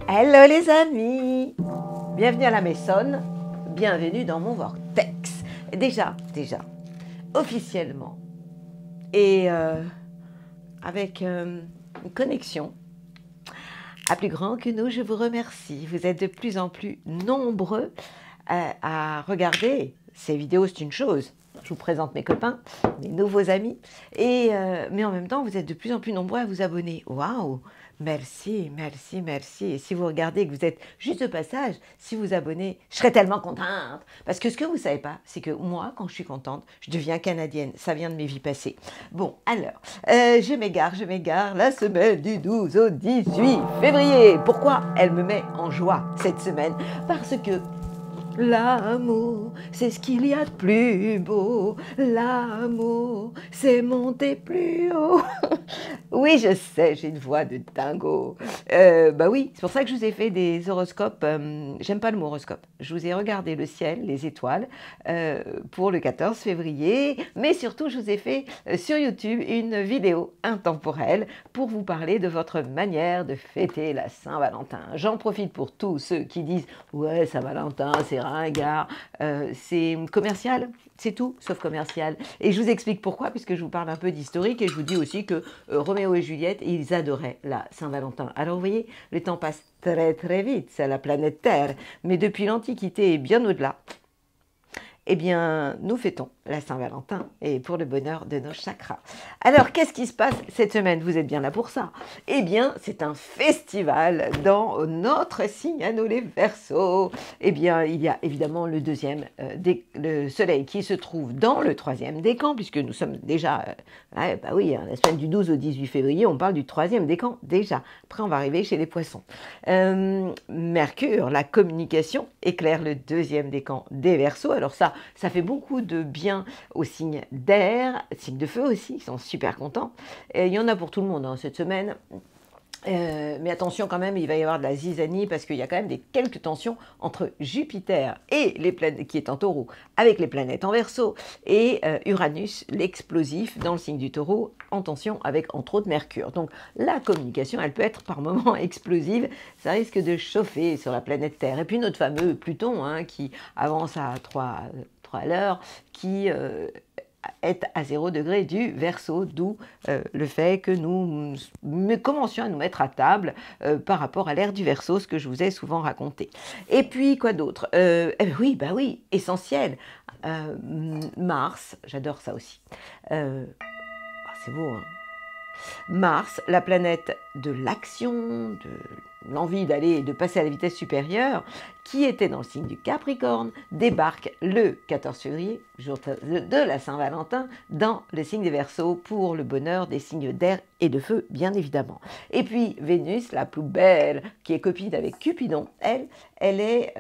Hello les amis, bienvenue à la Maisonne, bienvenue dans mon vortex. Déjà, officiellement, et avec une connexion à plus grand que nous, je vous remercie. Vous êtes de plus en plus nombreux à regarder ces vidéos, c'est une chose. Je vous présente mes copains, mes nouveaux amis, mais en même temps, vous êtes de plus en plus nombreux à vous abonner. Waouh! Merci, merci, merci. Et si vous regardez et que vous êtes juste de passage, si vous abonnez, je serais tellement contente. Parce que ce que vous ne savez pas, c'est que moi, quand je suis contente, je deviens canadienne. Ça vient de mes vies passées. Bon, alors, je m'égare. La semaine du 12 au 18 février. Pourquoi elle me met en joie cette semaine? Parce que l'amour, c'est ce qu'il y a de plus beau. L'amour, c'est monter plus haut. Oui, je sais, j'ai une voix de dingo. Bah oui, c'est pour ça que je vous ai fait des horoscopes. J'aime pas le mot horoscope. Je vous ai regardé le ciel, les étoiles, pour le 14 février. Mais surtout, je vous ai fait sur YouTube une vidéo intemporelle pour vous parler de votre manière de fêter la Saint-Valentin. J'en profite pour tous ceux qui disent « Ouais, Saint-Valentin, c'est ringard, c'est commercial ». C'est tout, sauf commercial. Et je vous explique pourquoi, puisque je vous parle un peu d'historique et je vous dis aussi que Roméo et Juliette, ils adoraient la Saint-Valentin. Alors vous voyez, le temps passe très très vite, c'est la planète Terre. Mais depuis l'Antiquité et bien au-delà, eh bien, nous fêtons la Saint-Valentin et pour le bonheur de nos chakras. Alors, qu'est-ce qui se passe cette semaine? Vous êtes bien là pour ça? Eh bien, c'est un festival dans notre signe à nous les Verseaux. Eh bien, il y a évidemment le deuxième, le soleil qui se trouve dans le troisième décan, puisque nous sommes déjà, bah oui, la semaine du 12 au 18 février, on parle du troisième décan déjà. Après, on va arriver chez les poissons. Mercure, la communication, éclaire le deuxième décan des Verseaux. Alors ça fait beaucoup de bien aux signes d'air, signes de feu aussi, ils sont super contents. Et il y en a pour tout le monde hein, cette semaine. Mais attention quand même, il va y avoir de la zizanie parce qu'il y a quand même quelques tensions entre Jupiter et les planètes qui est en Taureau avec les planètes en Verseau et Uranus, l'explosif dans le signe du Taureau, en tension avec entre autres Mercure. Donc la communication, elle peut être par moments explosive, ça risque de chauffer sur la planète Terre. Et puis notre fameux Pluton hein, qui avance à 3 à l'heure, qui est à 0 degré du Verseau, d'où le fait que nous commencions à nous mettre à table par rapport à l'ère du Verseau, ce que je vous ai souvent raconté. Et puis, quoi d'autre? Oui, bah oui, essentiel. Mars, j'adore ça aussi. C'est beau, hein? Mars, la planète de l'action, de l'envie d'aller et de passer à la vitesse supérieure, qui était dans le signe du Capricorne, débarque le 14 février, jour de la Saint-Valentin, dans le signe des Verseaux pour le bonheur des signes d'air et de feu, bien évidemment. Et puis Vénus, la plus belle, qui est copine avec Cupidon, elle est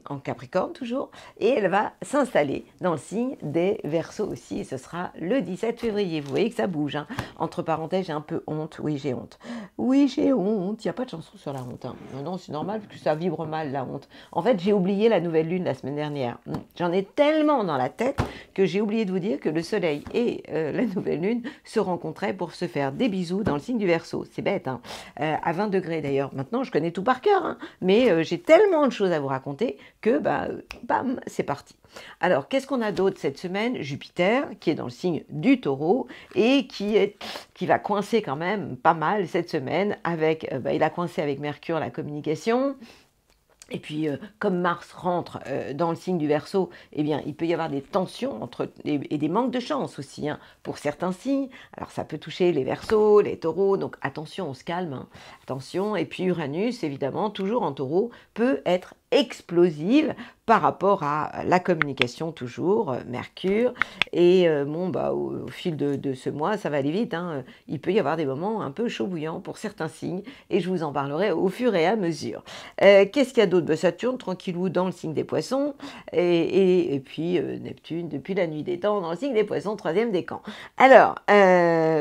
en Capricorne toujours, et elle va s'installer dans le signe des Verseaux aussi, et ce sera le 17 février. Vous voyez que ça bouge, hein. Entre parenthèses, j'ai un peu honte, oui j'ai honte. Oui j'ai honte, il n'y a pas de chanson sur la honte. Hein. Non, c'est normal, parce que ça vibre mal la honte. En fait, j'ai oublié la nouvelle lune la semaine dernière. J'en ai tellement dans la tête que j'ai oublié de vous dire que le soleil et la nouvelle lune se rencontraient pour se faire des bisous dans le signe du Verseau. C'est bête, hein. À 20 degrés d'ailleurs. Maintenant, je connais tout par cœur, hein. Mais j'ai tellement de choses à vous raconter que, bam, c'est parti. Alors, qu'est-ce qu'on a d'autre cette semaine? Jupiter, qui est dans le signe du Taureau et qui va coincer quand même pas mal cette semaine avec, il a coincé avec Mercure, la communication. Et puis, comme Mars rentre dans le signe du Verseau, eh bien, il peut y avoir des tensions et des manques de chance aussi hein, pour certains signes. Alors, ça peut toucher les Verseaux, les Taureaux, donc attention, on se calme. Hein. Attention. Et puis, Uranus, évidemment, toujours en Taureau, peut être explosive par rapport à la communication toujours, Mercure. Et au fil de ce mois, ça va aller vite. Hein, il peut y avoir des moments un peu chaud bouillants pour certains signes et je vous en parlerai au fur et à mesure. Qu'est-ce qu'il y a d'autre? Saturne, tranquillou, dans le signe des Poissons. Et puis Neptune, depuis la nuit des temps, dans le signe des Poissons, troisième décan. Alors,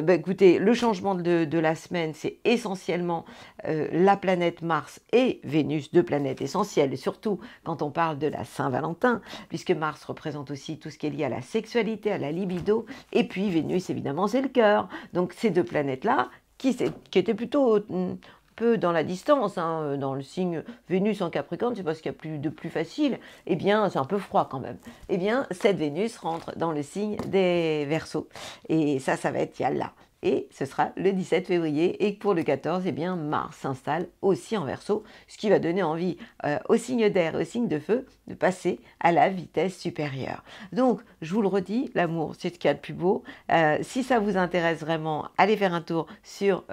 écoutez, le changement de la semaine, c'est essentiellement la planète Mars et Vénus, deux planètes essentielles, et surtout quand on parle de la Saint-Valentin, puisque Mars représente aussi tout ce qui est lié à la sexualité, à la libido, et puis Vénus, évidemment, c'est le cœur. Donc ces deux planètes-là, qui étaient plutôt peu dans la distance, hein, dans le signe Vénus en Capricorne, c'est parce qu'il y a plus de plus facile, eh bien c'est un peu froid quand même. Eh bien cette Vénus rentre dans le signe des Verseaux. Et ça va être Yalla. Et ce sera le 17 février. Et pour le 14, eh bien, Mars s'installe aussi en Verseau, ce qui va donner envie au signe d'air et au signe de feu de passer à la vitesse supérieure. Donc, je vous le redis, l'amour, c'est ce qu'il y a de plus beau. Si ça vous intéresse vraiment, allez faire un tour sur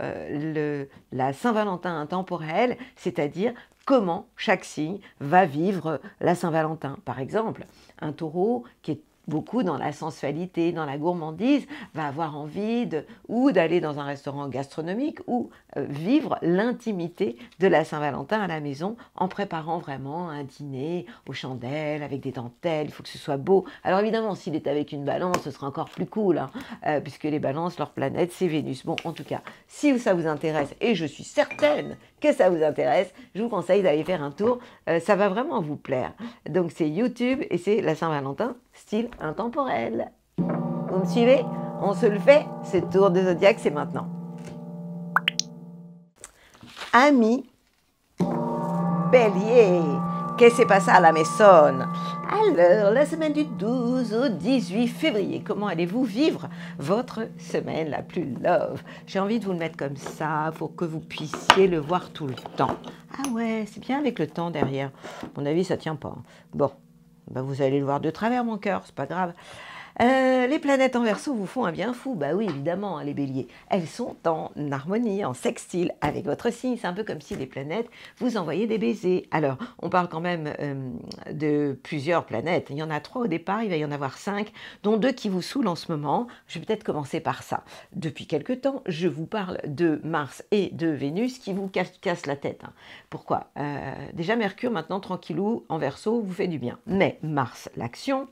la Saint-Valentin intemporelle, c'est-à-dire comment chaque signe va vivre la Saint-Valentin. Par exemple, un taureau qui est beaucoup dans la sensualité, dans la gourmandise, va avoir envie ou d'aller dans un restaurant gastronomique ou vivre l'intimité de la Saint-Valentin à la maison en préparant vraiment un dîner aux chandelles, avec des dentelles, il faut que ce soit beau. Alors évidemment, s'il est avec une balance, ce sera encore plus cool, hein, puisque les balances, leur planète, c'est Vénus. Bon, en tout cas, si ça vous intéresse, et je suis certaine que ça vous intéresse, je vous conseille d'aller faire un tour, ça va vraiment vous plaire. Donc c'est YouTube et c'est la Saint-Valentin, style intemporel. Vous me suivez? On se le fait, ce tour de zodiaque, c'est maintenant. Amis Bélier, qu'est-ce qui s'est passé à la maison? Alors, la semaine du 12 au 18 février, comment allez-vous vivre votre semaine la plus love? J'ai envie de vous le mettre comme ça pour que vous puissiez le voir tout le temps. Ah ouais, c'est bien avec le temps derrière. À mon avis, ça tient pas. Bon, ben vous allez le voir de travers, mon cœur, c'est pas grave. Les planètes en Verseau vous font un bien fou. Bah oui, évidemment, hein, les béliers. Elles sont en harmonie, en sextile avec votre signe. C'est un peu comme si les planètes vous envoyaient des baisers. Alors, on parle quand même de plusieurs planètes. Il y en a 3 au départ, il va y en avoir 5, dont 2 qui vous saoulent en ce moment. Je vais peut-être commencer par ça. Depuis quelque temps, je vous parle de Mars et de Vénus qui vous cassent la tête. Hein. Pourquoi? Déjà, Mercure, maintenant, tranquillou, en Verseau, vous fait du bien. Mais Mars, l'action,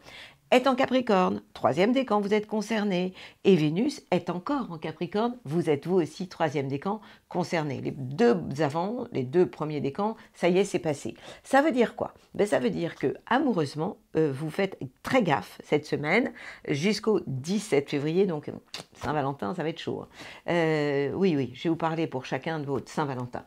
est en Capricorne, 3e décan, vous êtes concerné. Et Vénus est encore en Capricorne, vous êtes vous aussi 3e décan concerné. Les 2 avant, les 2 premiers décans, ça y est, c'est passé. Ça veut dire quoi? Ben, ça veut dire que amoureusement, vous faites très gaffe cette semaine jusqu'au 17 février, donc Saint-Valentin, ça va être chaud. Hein. Oui, je vais vous parler pour chacun de vos Saint-Valentin.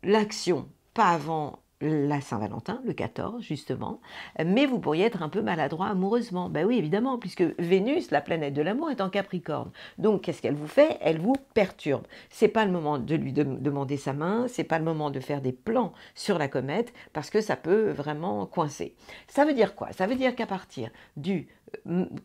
L'action, pas avant la Saint-Valentin, le 14 justement, mais vous pourriez être un peu maladroit amoureusement. Ben oui, évidemment, puisque Vénus, la planète de l'amour, est en Capricorne. Donc, qu'est-ce qu'elle vous fait? Elle vous perturbe. C'est pas le moment de lui demander sa main, c'est pas le moment de faire des plans sur la comète, parce que ça peut vraiment coincer. Ça veut dire quoi? Ça veut dire qu'à partir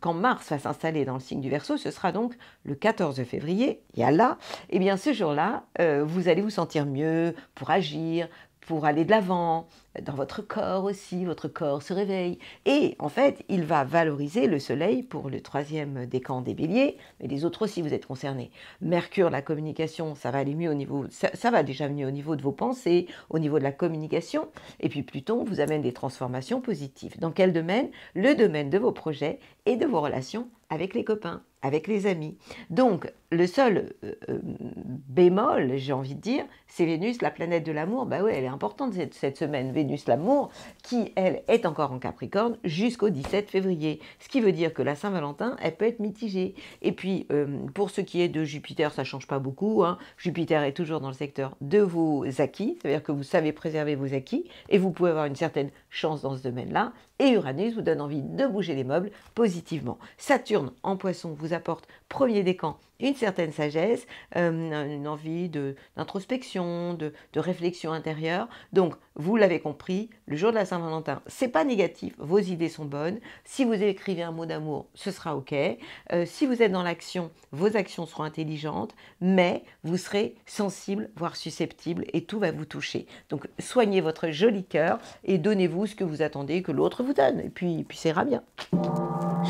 quand Mars va s'installer dans le signe du Verseau, ce sera donc le 14 février, Yalla, et bien ce jour-là, vous allez vous sentir mieux pour agir, pour aller de l'avant, dans votre corps aussi, votre corps se réveille. Et en fait, il va valoriser le soleil pour le 3e décan des béliers, mais les autres aussi, vous êtes concernés. Mercure, la communication, ça va aller mieux au niveau, ça va déjà mieux au niveau de vos pensées, au niveau de la communication, et puis Pluton vous amène des transformations positives. Dans quel domaine? Le domaine de vos projets et de vos relations avec les copains, avec les amis. Donc, le seul bémol, j'ai envie de dire, c'est Vénus, la planète de l'amour. Bah oui, elle est importante cette semaine, Vénus, l'amour, qui, elle, est encore en Capricorne jusqu'au 17 février. Ce qui veut dire que la Saint-Valentin, elle peut être mitigée. Et puis, pour ce qui est de Jupiter, ça ne change pas beaucoup. Hein. Jupiter est toujours dans le secteur de vos acquis, c'est-à-dire que vous savez préserver vos acquis, et vous pouvez avoir une certaine chance dans ce domaine-là. Et Uranus vous donne envie de bouger les meubles positivement. Saturne en Poisson vous apporte, 1er décan, une certaine sagesse, une envie d'introspection, de réflexion intérieure. Donc, vous l'avez compris, le jour de la Saint-Valentin, c'est pas négatif, vos idées sont bonnes. Si vous écrivez un mot d'amour, ce sera OK. Si vous êtes dans l'action, vos actions seront intelligentes, mais vous serez sensible, voire susceptible, et tout va vous toucher. Donc, soignez votre joli cœur et donnez-vous ce que vous attendez que l'autre vous donne. Et puis ça ira bien.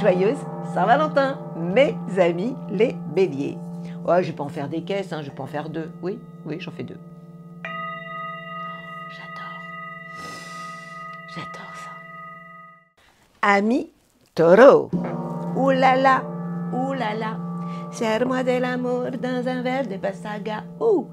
Joyeuse Saint-Valentin, mes amis les béliers. Ouais, je vais pas en faire des caisses, hein, je vais pas en faire 2. Oui, j'en fais 2. J'adore ça. Amis taureau. Ouh là là, serre-moi de l'amour dans un verre de Passaga. Bon,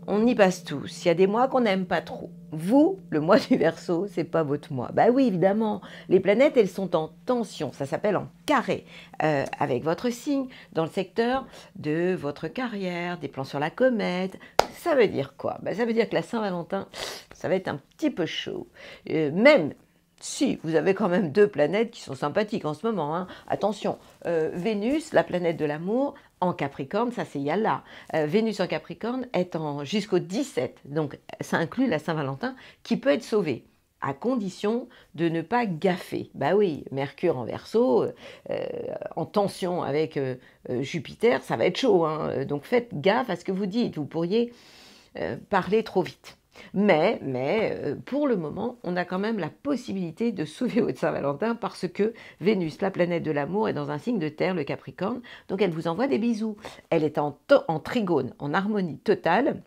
on y passe tous. Il y a des mois qu'on n'aime pas trop. Vous, le mois du Verseau, c'est pas votre mois. Bah oui, évidemment. Les planètes, elles sont en tension. Ça s'appelle en carré avec votre signe dans le secteur de votre carrière, des plans sur la comète. Ça veut dire quoi? Bah, ça veut dire que la Saint-Valentin, ça va être un petit peu chaud. Même si, vous avez quand même 2 planètes qui sont sympathiques en ce moment. Hein. Attention, Vénus, la planète de l'amour, en Capricorne, ça c'est Yalla. Vénus en Capricorne est jusqu'au 17, donc ça inclut la Saint-Valentin, qui peut être sauvée, à condition de ne pas gaffer. Bah oui, Mercure en Verseau, en tension avec Jupiter, ça va être chaud. Hein. Donc faites gaffe à ce que vous dites, vous pourriez parler trop vite. Mais pour le moment, on a quand même la possibilité de sauver votre Saint-Valentin parce que Vénus, la planète de l'amour, est dans un signe de terre, le Capricorne, donc elle vous envoie des bisous. Elle est en trigone, en harmonie totale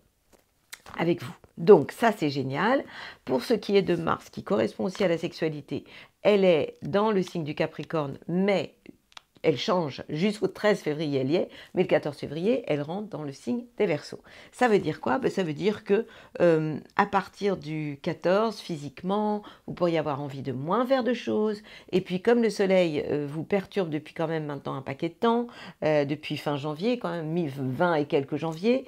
avec vous. Donc ça, c'est génial. Pour ce qui est de Mars, qui correspond aussi à la sexualité, elle est dans le signe du Capricorne, mais elle change jusqu'au 13 février, elle y est, mais le 14 février, elle rentre dans le signe des Verseaux. Ça veut dire quoi? Ça veut dire que à partir du 14, physiquement, vous pourriez avoir envie de moins faire de choses. Et puis, comme le soleil vous perturbe depuis quand même maintenant un paquet de temps, depuis fin janvier, quand même, mi-20 et quelques janvier,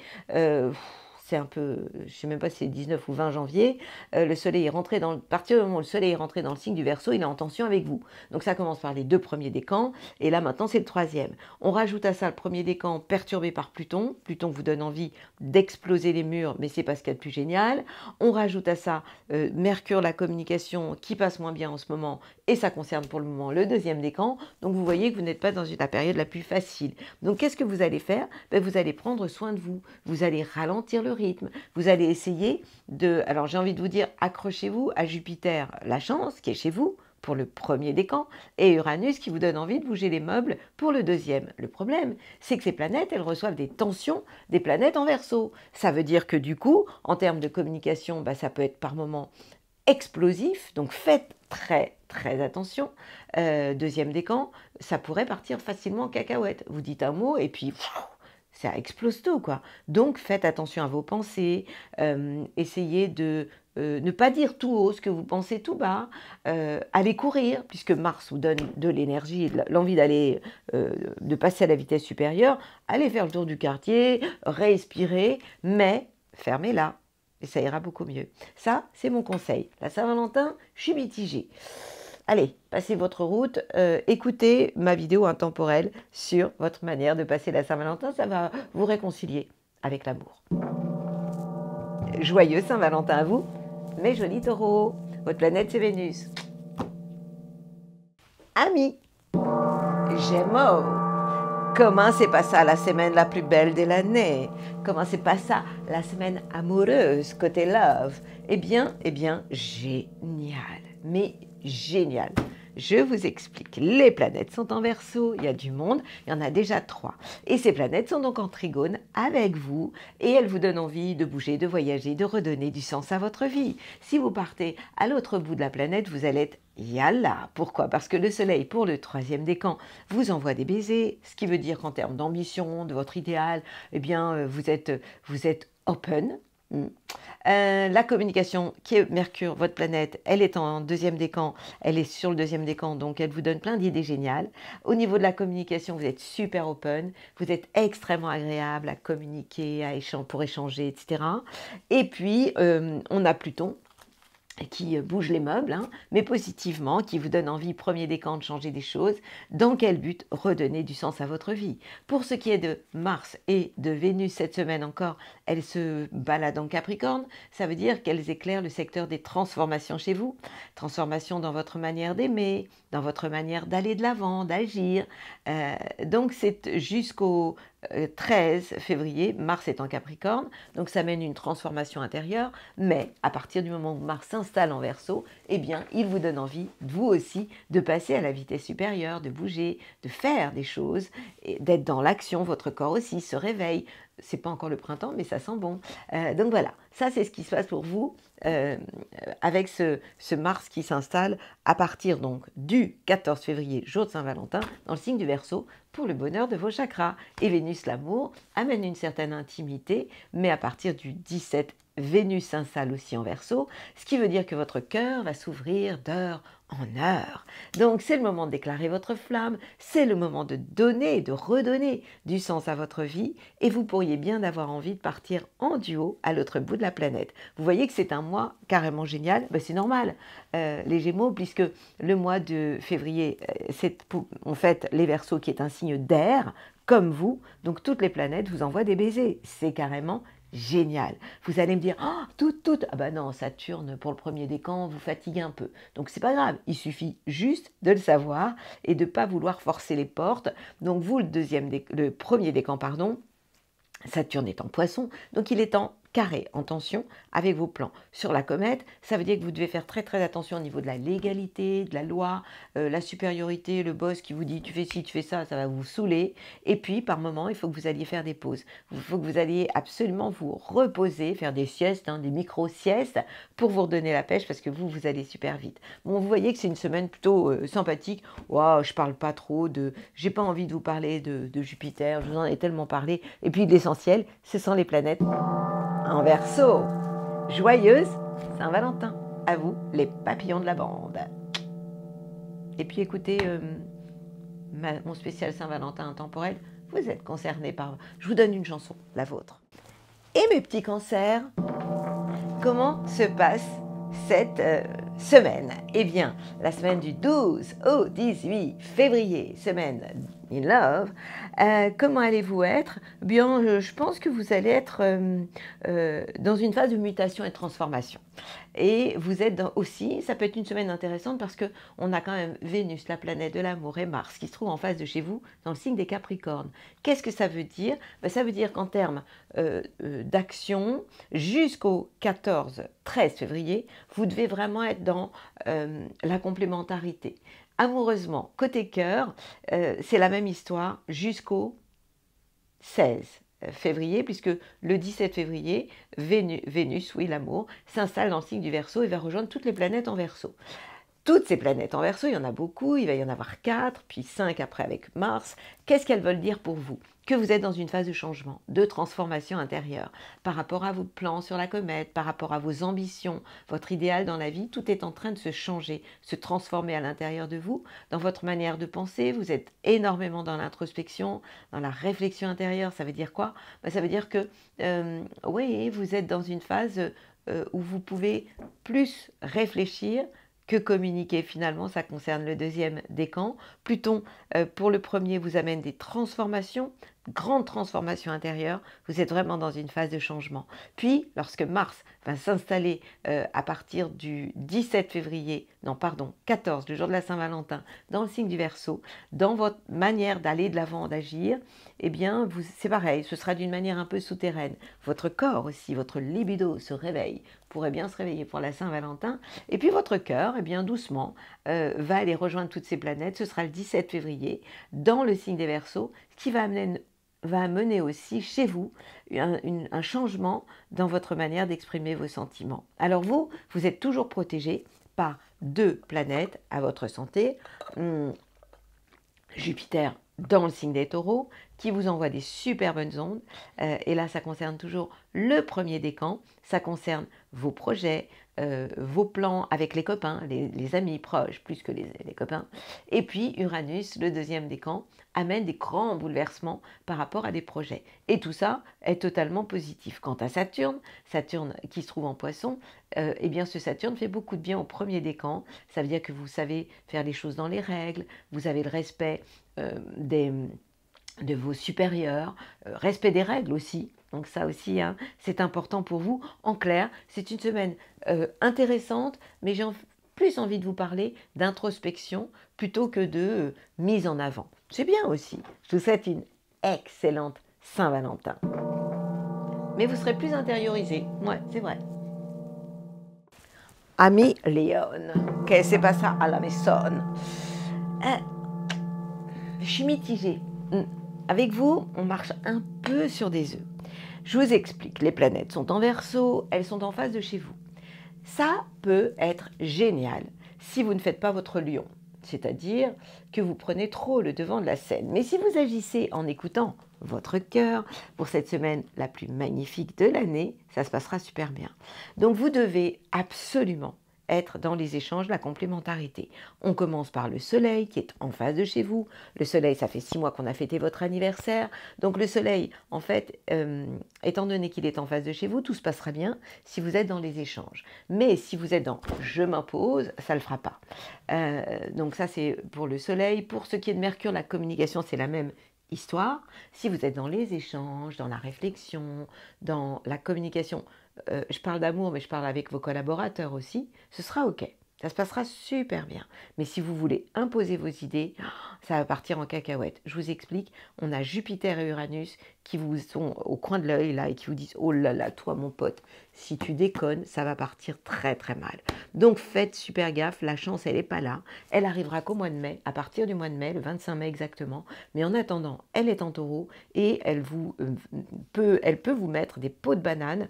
c'est un peu, je ne sais même pas si c'est 19 ou 20 janvier, le soleil est rentré à partir du moment où le soleil est rentré dans le signe du Verseau, il est en tension avec vous. Donc ça commence par les 2 premiers décans, et là maintenant c'est le 3e. On rajoute à ça le premier décan perturbé par Pluton. Pluton vous donne envie d'exploser les murs, mais c'est pas ce qu'il y a de plus génial. On rajoute à ça Mercure, la communication, qui passe moins bien en ce moment, et ça concerne pour le moment le 2e décan. Donc vous voyez que vous n'êtes pas dans la période la plus facile. Donc qu'est-ce que vous allez faire? Vous allez prendre soin de vous. Vous allez ralentir le rythme. Vous allez essayer alors j'ai envie de vous dire, accrochez-vous à Jupiter, la chance, qui est chez vous, pour le premier décan, et Uranus qui vous donne envie de bouger les meubles pour le 2e. Le problème, c'est que ces planètes, elles reçoivent des tensions des planètes en Verseau. Ça veut dire que du coup, en termes de communication, ça peut être par moments explosif, donc faites très très attention. 2e décan, ça pourrait partir facilement en cacahuète. Vous dites un mot et puis ça explose tout, quoi. Donc faites attention à vos pensées, essayez de ne pas dire tout haut ce que vous pensez tout bas, allez courir, puisque Mars vous donne de l'énergie et l'envie d'aller, de passer à la vitesse supérieure, allez faire le tour du quartier, respirez, mais fermez-la. Et ça ira beaucoup mieux. Ça, c'est mon conseil. La Saint-Valentin, je suis mitigée. Allez, passez votre route, écoutez ma vidéo intemporelle sur votre manière de passer la Saint-Valentin, ça va vous réconcilier avec l'amour. Joyeux Saint-Valentin à vous, mes jolis taureaux. Votre planète, c'est Vénus. Amis, Gémeaux, comment c'est pas ça la semaine la plus belle de l'année? Comment c'est pas ça la semaine amoureuse côté love? Eh bien, génial, mais génial. Je vous explique. Les planètes sont en Verseau, il y a du monde, il y en a déjà 3. Et ces planètes sont donc en trigone avec vous et elles vous donnent envie de bouger, de voyager, de redonner du sens à votre vie. Si vous partez à l'autre bout de la planète, vous allez être yalla. Pourquoi? Parce que le soleil, pour le 3e décan, vous envoie des baisers, ce qui veut dire qu'en termes d'ambition, de votre idéal, eh bien, vous êtes open. La communication, qui est Mercure, votre planète, elle est en 2e décan, elle est sur le 2e décan, donc elle vous donne plein d'idées géniales. Au niveau de la communication, vous êtes super open, vous êtes extrêmement agréable à communiquer, pour échanger, etc. Et puis, on a Pluton, qui bouge les meubles, hein, mais positivement, qui vous donne envie, premier décan, de changer des choses. Dans quel but? Redonner du sens à votre vie. Pour ce qui est de Mars et de Vénus, cette semaine encore, elles se baladent en Capricorne. Ça veut dire qu'elles éclairent le secteur des transformations chez vous. Transformations dans votre manière d'aimer, dans votre manière d'aller de l'avant, d'agir. Donc c'est jusqu'au 13 février, Mars est en Capricorne, donc ça mène une transformation intérieure, mais à partir du moment où Mars s'installe en Verseau, eh bien, il vous donne envie, vous aussi, de passer à la vitesse supérieure, de bouger, de faire des choses, d'être dans l'action, votre corps aussi se réveille, c'est pas encore le printemps, mais ça sent bon. Donc voilà, ça c'est ce qui se passe pour vous avec ce Mars qui s'installe à partir donc du 14 février, jour de Saint-Valentin, dans le signe du Verseau, pour le bonheur de vos chakras. Et Vénus, l'amour, amène une certaine intimité, mais à partir du 17, Vénus s'installe aussi en Verseau, ce qui veut dire que votre cœur va s'ouvrir d'heure en heure. Donc c'est le moment de déclarer votre flamme, c'est le moment de donner, de redonner du sens à votre vie, et vous pourriez bien avoir envie de partir en duo à l'autre bout de la planète. Vous voyez que c'est un mois carrément génial, ben, c'est normal, les Gémeaux, puisque le mois de février, c'est en fait les Verseaux qui est un signe d'air, comme vous, donc toutes les planètes vous envoient des baisers, c'est carrément génial. Vous allez me dire, oh, ah ben non, Saturne, pour le premier décan, vous fatigue un peu. Donc c'est pas grave, il suffit juste de le savoir et de ne pas vouloir forcer les portes. Donc vous, le premier décan, pardon, Saturne est en Poisson, donc il est en carré, en tension avec vos plans. Sur la comète, ça veut dire que vous devez faire très très attention au niveau de la légalité, de la loi, la supériorité, le boss qui vous dit tu fais ci, tu fais ça, ça va vous saouler. Et puis par moment, il faut que vous alliez faire des pauses. Il faut que vous alliez absolument vous reposer, faire des siestes, des micro-siestes pour vous redonner la pêche parce que vous allez super vite. Bon, vous voyez que c'est une semaine plutôt sympathique. Wow, je parle pas trop j'ai pas envie de vous parler de Jupiter, je vous en ai tellement parlé. Et puis l'essentiel, ce sont les planètes en Verseau. Joyeuse Saint-Valentin. À vous, les papillons de la bande. Et puis écoutez, mon spécial Saint-Valentin intemporel, vous êtes concernés par... Je vous donne une chanson, la vôtre. Et mes petits cancers, comment se passe cette semaine? Eh bien, la semaine du 12 au 18 février, semaine in love, comment allez-vous être? Bien, je pense que vous allez être dans une phase de mutation et de transformation. Et vous êtes aussi, ça peut être une semaine intéressante parce qu'on a quand même Vénus, la planète de l'amour, et Mars qui se trouve en face de chez vous dans le signe des Capricornes. Qu'est-ce que ça veut dire? Ben, ça veut dire qu'en termes d'action, jusqu'au 14-13 février, vous devez vraiment être dans la complémentarité. Amoureusement, côté cœur, c'est la même histoire jusqu'au 16 février, puisque le 17 février, Vénus, oui l'amour, s'installe dans le signe du Verseau et va rejoindre toutes les planètes en Verseau. Toutes ces planètes en Verseau, il y en a beaucoup, il va y en avoir 4, puis 5 après avec Mars. Qu'est-ce qu'elles veulent dire pour vous? Que vous êtes dans une phase de changement, de transformation intérieure, par rapport à vos plans sur la comète, par rapport à vos ambitions, votre idéal dans la vie, tout est en train de se changer, se transformer à l'intérieur de vous, dans votre manière de penser. Vous êtes énormément dans l'introspection, dans la réflexion intérieure. Ça veut dire quoi? Ça veut dire que, oui, vous êtes dans une phase où vous pouvez plus réfléchir que communiquer. Finalement, ça concerne le deuxième décan. Pluton, pour le premier, vous amène des transformations, grande transformation intérieure. Vous êtes vraiment dans une phase de changement. Puis, lorsque Mars va s'installer à partir du 17 février, non pardon, 14, le jour de la Saint-Valentin, dans le signe du Verseau, dans votre manière d'aller de l'avant, d'agir, eh bien, c'est pareil, ce sera d'une manière un peu souterraine. Votre corps aussi, votre libido se réveille, pourrait bien se réveiller pour la Saint-Valentin. Et puis votre cœur, eh bien, doucement, va aller rejoindre toutes ces planètes. Ce sera le 17 février, dans le signe des Verseaux, ce qui va amener aussi chez vous un changement dans votre manière d'exprimer vos sentiments. Alors vous êtes toujours protégé par 2 planètes à votre santé. Jupiter dans le signe des Taureaux, qui vous envoie des super bonnes ondes. Et là, ça concerne toujours le premier décan. Ça concerne vos projets, vos plans avec les copains, les amis proches, plus que les copains. Et puis Uranus, le deuxième décan, amène des grands bouleversements par rapport à des projets. Et tout ça est totalement positif. Quant à Saturne qui se trouve en Poisson, eh bien ce Saturne fait beaucoup de bien au premier décan. Ça veut dire que vous savez faire les choses dans les règles, vous avez le respect de vos supérieurs, respect des règles aussi. Donc ça aussi, hein, c'est important pour vous. En clair, c'est une semaine intéressante, mais j'ai plus envie de vous parler d'introspection plutôt que de mise en avant. C'est bien aussi. Je vous souhaite une excellente Saint-Valentin. Mais vous serez plus intériorisé. Ouais, c'est vrai. Ami Léon, que se passa à la maison? Je suis mitigée. Avec vous, on marche un peu sur des œufs. Je vous explique, les planètes sont en Verseau, elles sont en face de chez vous. Ça peut être génial si vous ne faites pas votre lion, c'est-à-dire que vous prenez trop le devant de la scène. Mais si vous agissez en écoutant votre cœur, pour cette semaine la plus magnifique de l'année, ça se passera super bien. Donc vous devez absolument être dans les échanges, la complémentarité. On commence par le soleil qui est en face de chez vous. Le soleil, ça fait 6 mois qu'on a fêté votre anniversaire. Donc le soleil, en fait, étant donné qu'il est en face de chez vous, tout se passera bien si vous êtes dans les échanges. Mais si vous êtes dans « je m'impose », ça ne le fera pas. Donc ça, c'est pour le soleil. Pour ce qui est de Mercure, la communication, c'est la même histoire. Si vous êtes dans les échanges, dans la réflexion, dans la communication, je parle d'amour, mais je parle avec vos collaborateurs aussi, ce sera OK. Ça se passera super bien. Mais si vous voulez imposer vos idées, ça va partir en cacahuète. Je vous explique, on a Jupiter et Uranus qui vous sont au coin de l'œil là et qui vous disent « Oh là là, toi mon pote, si tu déconnes, ça va partir très très mal. » Donc faites super gaffe, la chance elle n'est pas là. Elle arrivera qu'au mois de mai, à partir du mois de mai, le 25 mai exactement. Mais en attendant, elle est en taureau et elle peut vous mettre des pots de banane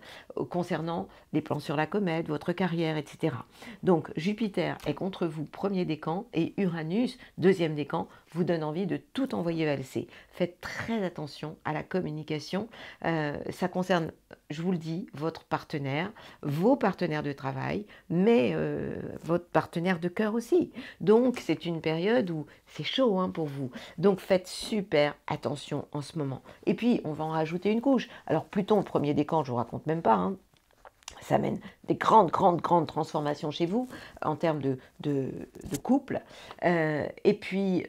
concernant les plans sur la comète, votre carrière, etc. Donc Jupiter est contre vous, premier décan, et Uranus, deuxième décan, vous donne envie de tout envoyer valser. Faites très attention à la communication. Ça concerne, je vous le dis, votre partenaire, vos partenaires de travail, mais votre partenaire de cœur aussi. Donc c'est une période où c'est chaud hein, pour vous. Donc faites super attention en ce moment. Et puis on va en rajouter une couche. Alors Pluton, le premier décan, je ne vous raconte même pas, hein. Ça mène des grandes transformations chez vous en termes de couple. Et puis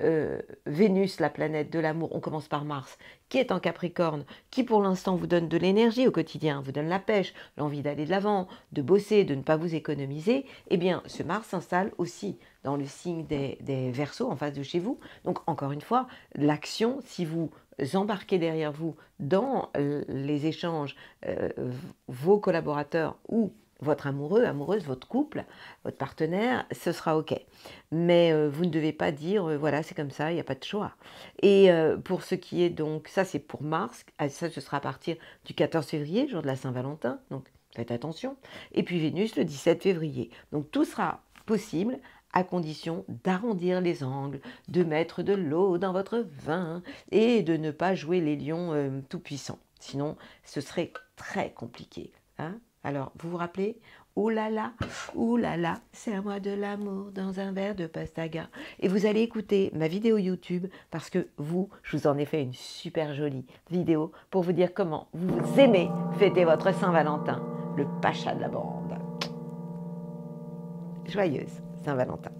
Vénus, la planète de l'amour, on commence par Mars, qui est en Capricorne, qui pour l'instant vous donne de l'énergie au quotidien, vous donne la pêche, l'envie d'aller de l'avant, de bosser, de ne pas vous économiser. Eh bien, ce Mars s'installe aussi dans le signe des Verseaux, en face de chez vous. Donc, encore une fois, l'action, si vous embarquez derrière vous dans les échanges, vos collaborateurs ou votre amoureux, amoureuse, votre couple, votre partenaire, ce sera OK. Mais vous ne devez pas dire, voilà, c'est comme ça, il n'y a pas de choix. Et pour ce qui est donc, ça c'est pour Mars, ça ce sera à partir du 14 février, jour de la Saint-Valentin, donc faites attention. Et puis Vénus le 17 février. Donc tout sera possible à condition d'arrondir les angles, de mettre de l'eau dans votre vin et de ne pas jouer les lions tout-puissants. Sinon, ce serait très compliqué. Hein? Alors, vous vous rappelez? Oh là là, c'est à moi de l'amour dans un verre de pastaga. Et vous allez écouter ma vidéo YouTube parce que je vous en ai fait une super jolie vidéo pour vous dire comment vous aimez fêter votre Saint-Valentin, le pacha de la bande. Joyeuse Saint-Valentin.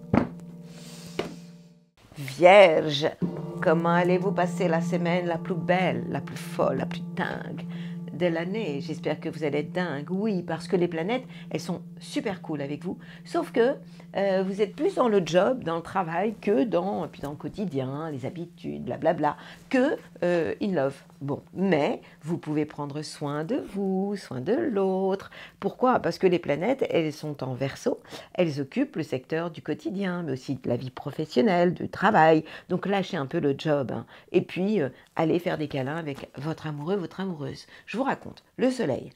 Vierge, comment allez-vous passer la semaine la plus belle, la plus folle, la plus dingue de l'année? J'espère que vous allez être dingue. Oui, parce que les planètes, elles sont super cool avec vous. Sauf que vous êtes plus dans le job, dans le travail, que dans le quotidien, les habitudes, blablabla, que in love. Bon, mais vous pouvez prendre soin de vous, soin de l'autre. Pourquoi? Parce que les planètes, elles sont en Verseau. Elles occupent le secteur du quotidien, mais aussi de la vie professionnelle, du travail. Donc lâchez un peu le job. Hein. Et puis, allez faire des câlins avec votre amoureux, votre amoureuse. Je vous raconte. Le soleil.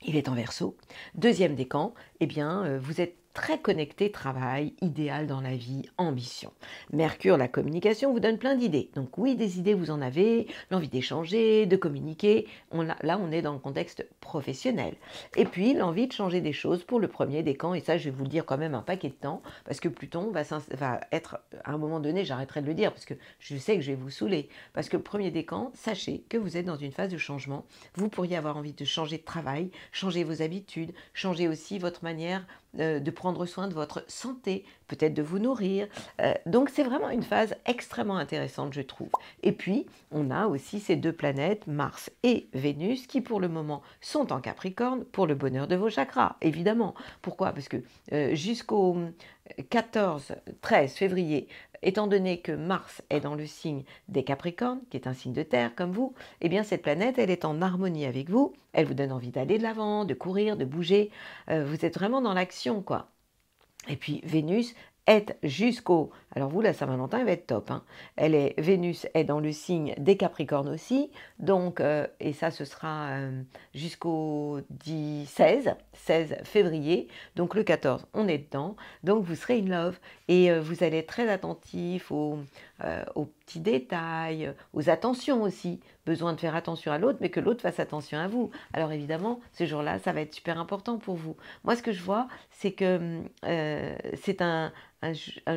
Il est en Verseau. Deuxième décan, eh bien, vous êtes très connecté travail, idéal dans la vie, ambition. Mercure, la communication, vous donne plein d'idées. Donc oui, des idées, vous en avez, l'envie d'échanger, de communiquer. Là, on est dans le contexte professionnel. Et puis, l'envie de changer des choses pour le premier décan. Et ça, je vais vous le dire quand même un paquet de temps, parce que Pluton va être, à un moment donné, j'arrêterai de le dire, parce que je sais que je vais vous saouler. Parce que le premier décan, sachez que vous êtes dans une phase de changement. Vous pourriez avoir envie de changer de travail, changer vos habitudes, changer aussi votre manière de prendre soin de votre santé, peut-être de vous nourrir. Donc c'est vraiment une phase extrêmement intéressante, je trouve. Et puis, on a aussi ces deux planètes, Mars et Vénus, qui pour le moment sont en Capricorne pour le bonheur de vos chakras, évidemment. Pourquoi? Parce que jusqu'au 13 février, étant donné que Mars est dans le signe des Capricornes, qui est un signe de terre comme vous, eh bien cette planète, elle est en harmonie avec vous, elle vous donne envie d'aller de l'avant, de courir, de bouger, vous êtes vraiment dans l'action, quoi. Et puis Vénus, est jusqu'au... Alors vous, la Saint-Valentin, elle va être top. Hein. Vénus est dans le signe des Capricornes aussi. Donc, et ça, ce sera jusqu'au 16 février. Donc le 14, on est dedans. Donc vous serez in love. Et vous allez être très attentif aux petits détails, aux attentions aussi. Besoin de faire attention à l'autre, mais que l'autre fasse attention à vous. Alors évidemment, ce jour-là, ça va être super important pour vous. Moi, ce que je vois, c'est que c'est un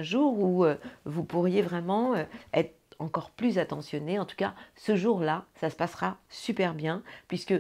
jour où vous pourriez vraiment être encore plus attentionné. En tout cas, ce jour-là, ça se passera super bien, puisque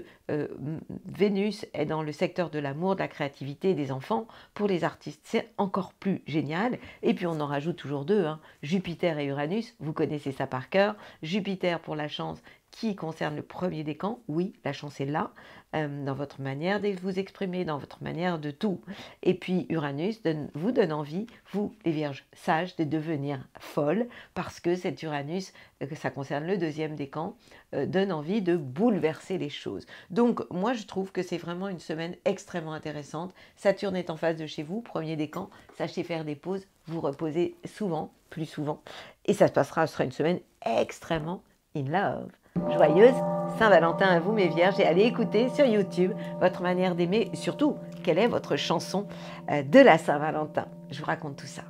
Vénus est dans le secteur de l'amour, de la créativité et des enfants. Pour les artistes, c'est encore plus génial. Et puis, on en rajoute toujours deux, hein, Jupiter et Uranus, vous connaissez ça par cœur. Jupiter pour la chance, qui concerne le premier décan, oui, la chance est là, dans votre manière de vous exprimer, dans votre manière de tout. Et puis Uranus vous donne envie, vous les vierges sages, de devenir folles, parce que cet Uranus, ça concerne le deuxième décan, donne envie de bouleverser les choses. Donc moi je trouve que c'est vraiment une semaine extrêmement intéressante. Saturne est en face de chez vous, premier décan, sachez faire des pauses, vous reposez souvent, plus souvent, et ça se passera, ce sera une semaine extrêmement in love. Joyeuse Saint-Valentin à vous mes vierges, et allez écouter sur YouTube votre manière d'aimer, surtout quelle est votre chanson de la Saint-Valentin. Je vous raconte tout ça.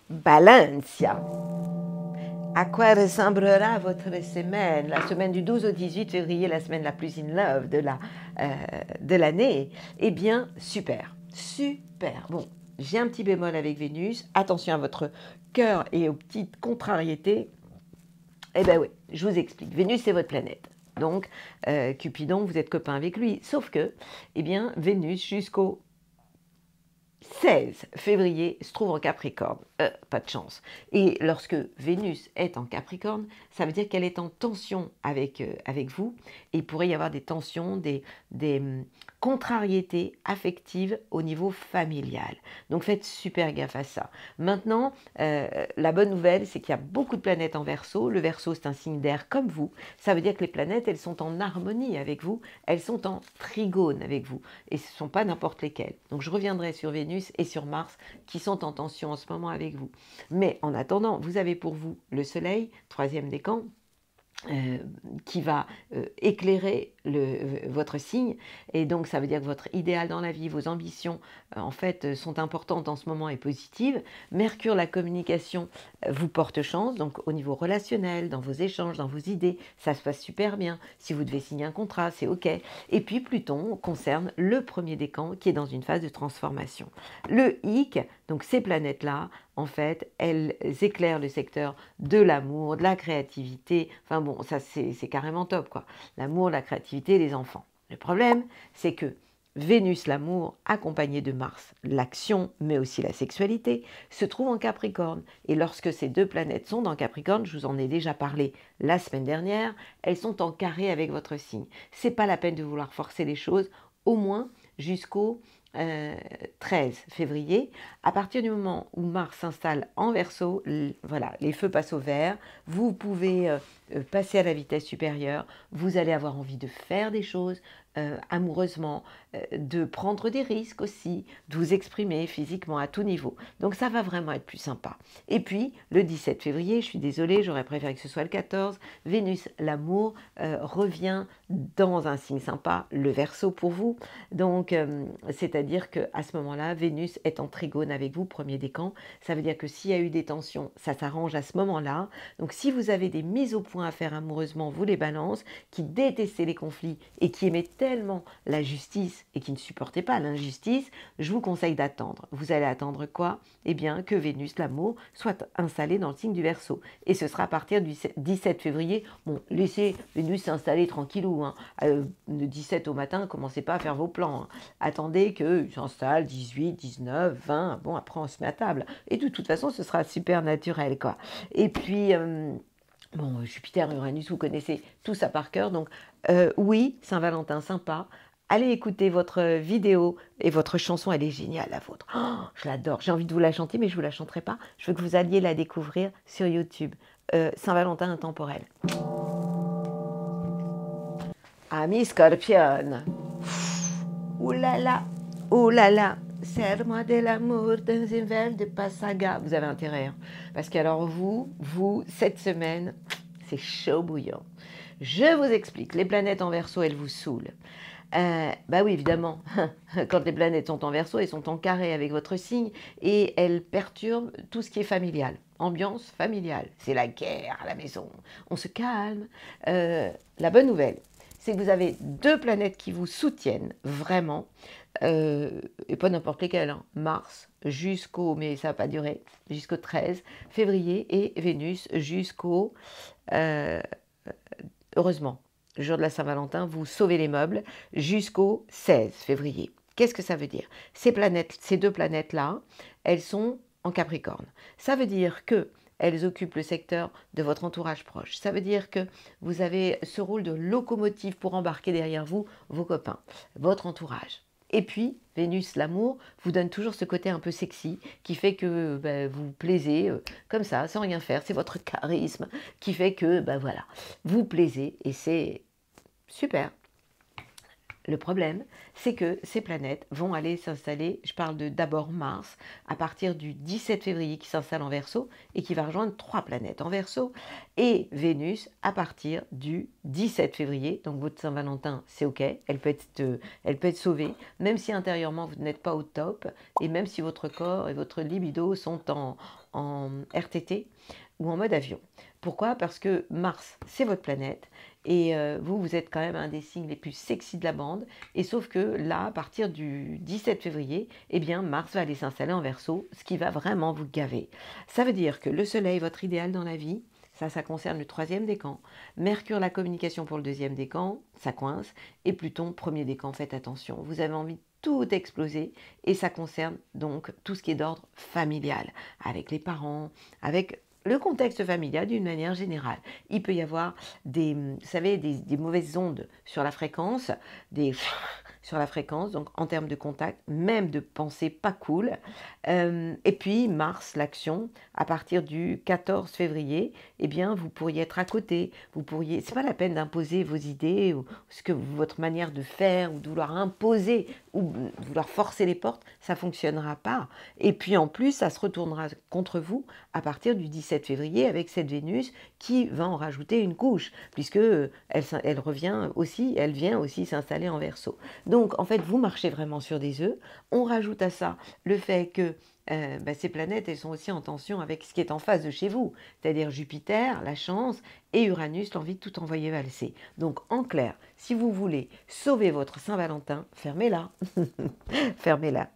Balancia. À quoi ressemblera votre semaine? La semaine du 12 au 18 février, la semaine la plus in love de l'année. Eh bien, super, super. Bon, j'ai un petit bémol avec Vénus. Attention à votre cœur et aux petites contrariétés. Eh bien oui, je vous explique. Vénus, c'est votre planète. Donc, Cupidon, vous êtes copain avec lui. Sauf que, eh bien, Vénus, jusqu'au 16 février, se trouve en Capricorne. Pas de chance. Et lorsque Vénus est en Capricorne, ça veut dire qu'elle est en tension avec vous. Et il pourrait y avoir des tensions, des contrariétés affectives au niveau familial. Donc faites super gaffe à ça. Maintenant, la bonne nouvelle, c'est qu'il y a beaucoup de planètes en Verseau. Le Verseau, c'est un signe d'air comme vous. Ça veut dire que les planètes, elles sont en harmonie avec vous. Elles sont en trigone avec vous. Et ce ne sont pas n'importe lesquelles. Donc je reviendrai sur Vénus et sur Mars qui sont en tension en ce moment avec vous. Mais en attendant, vous avez pour vous le Soleil, troisième décan, qui va éclairer votre signe, et donc ça veut dire que votre idéal dans la vie, vos ambitions en fait sont importantes en ce moment et positives. Mercure, la communication, vous porte chance, donc au niveau relationnel, dans vos échanges, dans vos idées, ça se passe super bien. Si vous devez signer un contrat, c'est ok. Et puis Pluton concerne le premier décan qui est dans une phase de transformation. Le hic, donc ces planètes-là, en fait, elles éclairent le secteur de l'amour, de la créativité. Enfin bon, ça c'est carrément top, quoi. L'amour, la créativité, les enfants. Le problème, c'est que Vénus, l'amour, accompagné de Mars, l'action, mais aussi la sexualité, se trouve en Capricorne. Et lorsque ces deux planètes sont dans Capricorne, je vous en ai déjà parlé la semaine dernière, elles sont en carré avec votre signe. C'est pas la peine de vouloir forcer les choses, au moins jusqu'au 13 février. À partir du moment où Mars s'installe en Verseau, voilà, les feux passent au vert, vous pouvez passer à la vitesse supérieure, vous allez avoir envie de faire des choses amoureusement, de prendre des risques aussi, de vous exprimer physiquement à tout niveau. Donc ça va vraiment être plus sympa. Et puis le 17 février, je suis désolée, j'aurais préféré que ce soit le 14, Vénus, l'amour, revient dans un signe sympa, le Verseau pour vous. Donc c'est-à-dire qu'à ce moment-là, Vénus est en trigone avec vous, premier décan. Ça veut dire que s'il y a eu des tensions, ça s'arrange à ce moment-là. Donc si vous avez des mises au point à faire amoureusement, vous les balances, qui détestez les conflits et qui aimaient tellement la justice et qui ne supportez pas l'injustice, je vous conseille d'attendre. Vous allez attendre quoi? Eh bien que Vénus, l'amour, soit installée dans le signe du Verseau. Et ce sera à partir du 17 février. Bon, laissez Vénus s'installer tranquillou. Hein. Le 17 au matin, commencez pas à faire vos plans. Hein. Attendez qu'il s'installe 18, 19, 20. Bon, après on se met à table. Et de toute façon, ce sera super naturel, quoi. Et puis... bon, Jupiter, Uranus, vous connaissez tout ça par cœur. Donc, oui, Saint-Valentin, sympa. Allez écouter votre vidéo et votre chanson, elle est géniale, la vôtre. Oh, je l'adore. J'ai envie de vous la chanter, mais je ne vous la chanterai pas. Je veux que vous alliez la découvrir sur YouTube. Saint-Valentin intemporel. Ami Scorpion. Ouh là là, ouh là là. serre-moi de l'amour dans une verre de Passaga. Vous avez intérêt, hein, parce qu'alors cette semaine, c'est chaud bouillant. Je vous explique, les planètes en Verseau, elles vous saoulent. Bah oui, évidemment, quand les planètes sont en Verseau, elles sont en carré avec votre signe et elles perturbent tout ce qui est familial. Ambiance familiale, c'est la guerre à la maison, on se calme. La bonne nouvelle, c'est que vous avez deux planètes qui vous soutiennent vraiment, et pas n'importe lesquelles, hein. Mars mais ça va pas durer, jusqu'au 13 février et Vénus jusqu'au... heureusement, le jour de la Saint-Valentin, vous sauvez les meubles jusqu'au 16 février. Qu'est-ce que ça veut dire? Ces deux planètes-là, elles sont en Capricorne. Ça veut dire qu'elles occupent le secteur de votre entourage proche. Ça veut dire que vous avez ce rôle de locomotive pour embarquer derrière vous vos copains, votre entourage. Et puis, Vénus, l'amour, vous donne toujours ce côté un peu sexy qui fait que vous plaisez comme ça, sans rien faire. C'est votre charisme qui fait que, voilà, vous plaisez et c'est super. Le problème, c'est que ces planètes vont aller s'installer, je parle d'abord Mars, à partir du 17 février qui s'installe en Verseau et qui va rejoindre 3 planètes en Verseau, et Vénus à partir du 17 février, donc votre Saint-Valentin, c'est ok, elle peut être sauvée, même si intérieurement vous n'êtes pas au top, et même si votre corps et votre libido sont en RTT ou en mode avion. Pourquoi? Parce que Mars, c'est votre planète, et vous êtes quand même un des signes les plus sexy de la bande, et sauf que là, à partir du 17 février, eh bien Mars va aller s'installer en Verseau, ce qui va vraiment vous gaver. Ça veut dire que le Soleil, votre idéal dans la vie, ça concerne le 3e décan. Mercure, la communication pour le 2e décan, ça coince, et Pluton, 1er décan, faites attention. Vous avez envie de tout exploser, et ça concerne donc tout ce qui est d'ordre familial, avec les parents, avec le contexte familial d'une manière générale. Il peut y avoir des mauvaises ondes sur la fréquence, donc en termes de contact, même de pensée pas cool. Et puis Mars, l'action, à partir du 14 février, eh bien vous pourriez être à côté. C'est pas la peine d'imposer vos idées ou votre manière de faire ou de vouloir imposer ou de vouloir forcer les portes, ça fonctionnera pas. Et puis en plus, ça se retournera contre vous à partir du 17 février avec cette Vénus qui va en rajouter une couche, puisque elle vient aussi s'installer en Verseau. Donc en fait, vous marchez vraiment sur des œufs. On rajoute à ça le fait que ces planètes, elles sont aussi en tension avec ce qui est en face de chez vous, c'est-à-dire Jupiter, la chance, et Uranus, l'envie de tout envoyer valser. Donc en clair, si vous voulez sauver votre Saint-Valentin, fermez-la. Fermez-la.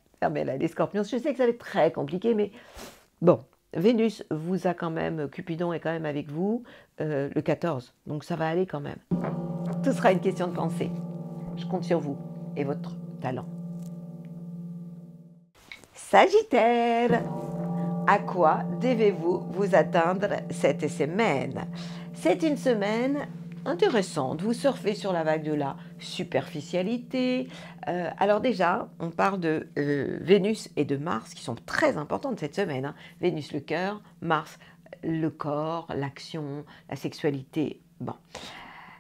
Les scorpions, je sais que ça va être très compliqué, mais bon, Vénus vous a quand même, Cupidon est quand même avec vous le 14, donc ça va aller quand même. Tout sera une question de pensée. Je compte sur vous et votre talent. Sagittaire, à quoi devez-vous vous attendre cette semaine? C'est une semaine intéressante. Vous surfez sur la vague de la superficialité. Alors déjà, on parle de Vénus et de Mars qui sont très importantes cette semaine. Hein. Vénus, le cœur, Mars, le corps, l'action, la sexualité. Bon.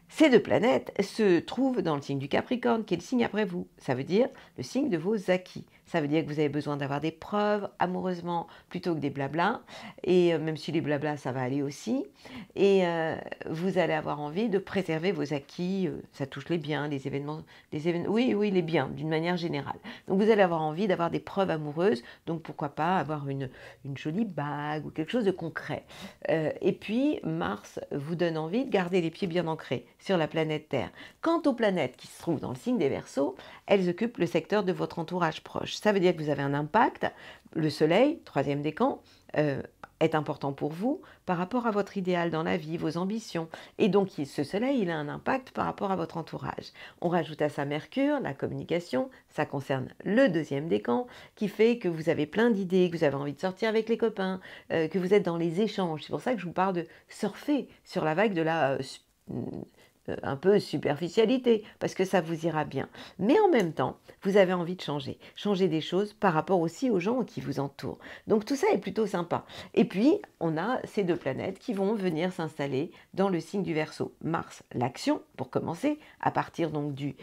Ces deux planètes se trouvent dans le signe du Capricorne, qui est le signe après vous. Ça veut dire le signe de vos acquis. Ça veut dire que vous avez besoin d'avoir des preuves amoureusement plutôt que des blablas. Et même si les blablas, ça va aller aussi. Et vous allez avoir envie de préserver vos acquis. Ça touche les biens, les événements. Oui, les biens, d'une manière générale. Donc vous allez avoir envie d'avoir des preuves amoureuses. Donc pourquoi pas avoir une jolie bague ou quelque chose de concret. Et puis Mars vous donne envie de garder les pieds bien ancrés sur la planète Terre. Quant aux planètes qui se trouvent dans le signe des Verseaux, elles occupent le secteur de votre entourage proche. Ça veut dire que vous avez un impact. Le Soleil, 3e décan, est important pour vous par rapport à votre idéal dans la vie, vos ambitions. Et donc ce Soleil, il a un impact par rapport à votre entourage. On rajoute à ça Mercure, la communication, ça concerne le 2e décan, qui fait que vous avez plein d'idées, que vous avez envie de sortir avec les copains, que vous êtes dans les échanges. C'est pour ça que je vous parle de surfer sur la vague de la un peu superficialité, parce que ça vous ira bien. Mais en même temps, vous avez envie de changer des choses par rapport aussi aux gens qui vous entourent. Donc tout ça est plutôt sympa. Et puis, on a ces deux planètes qui vont venir s'installer dans le signe du Verseau. Mars, l'action, pour commencer, à partir donc du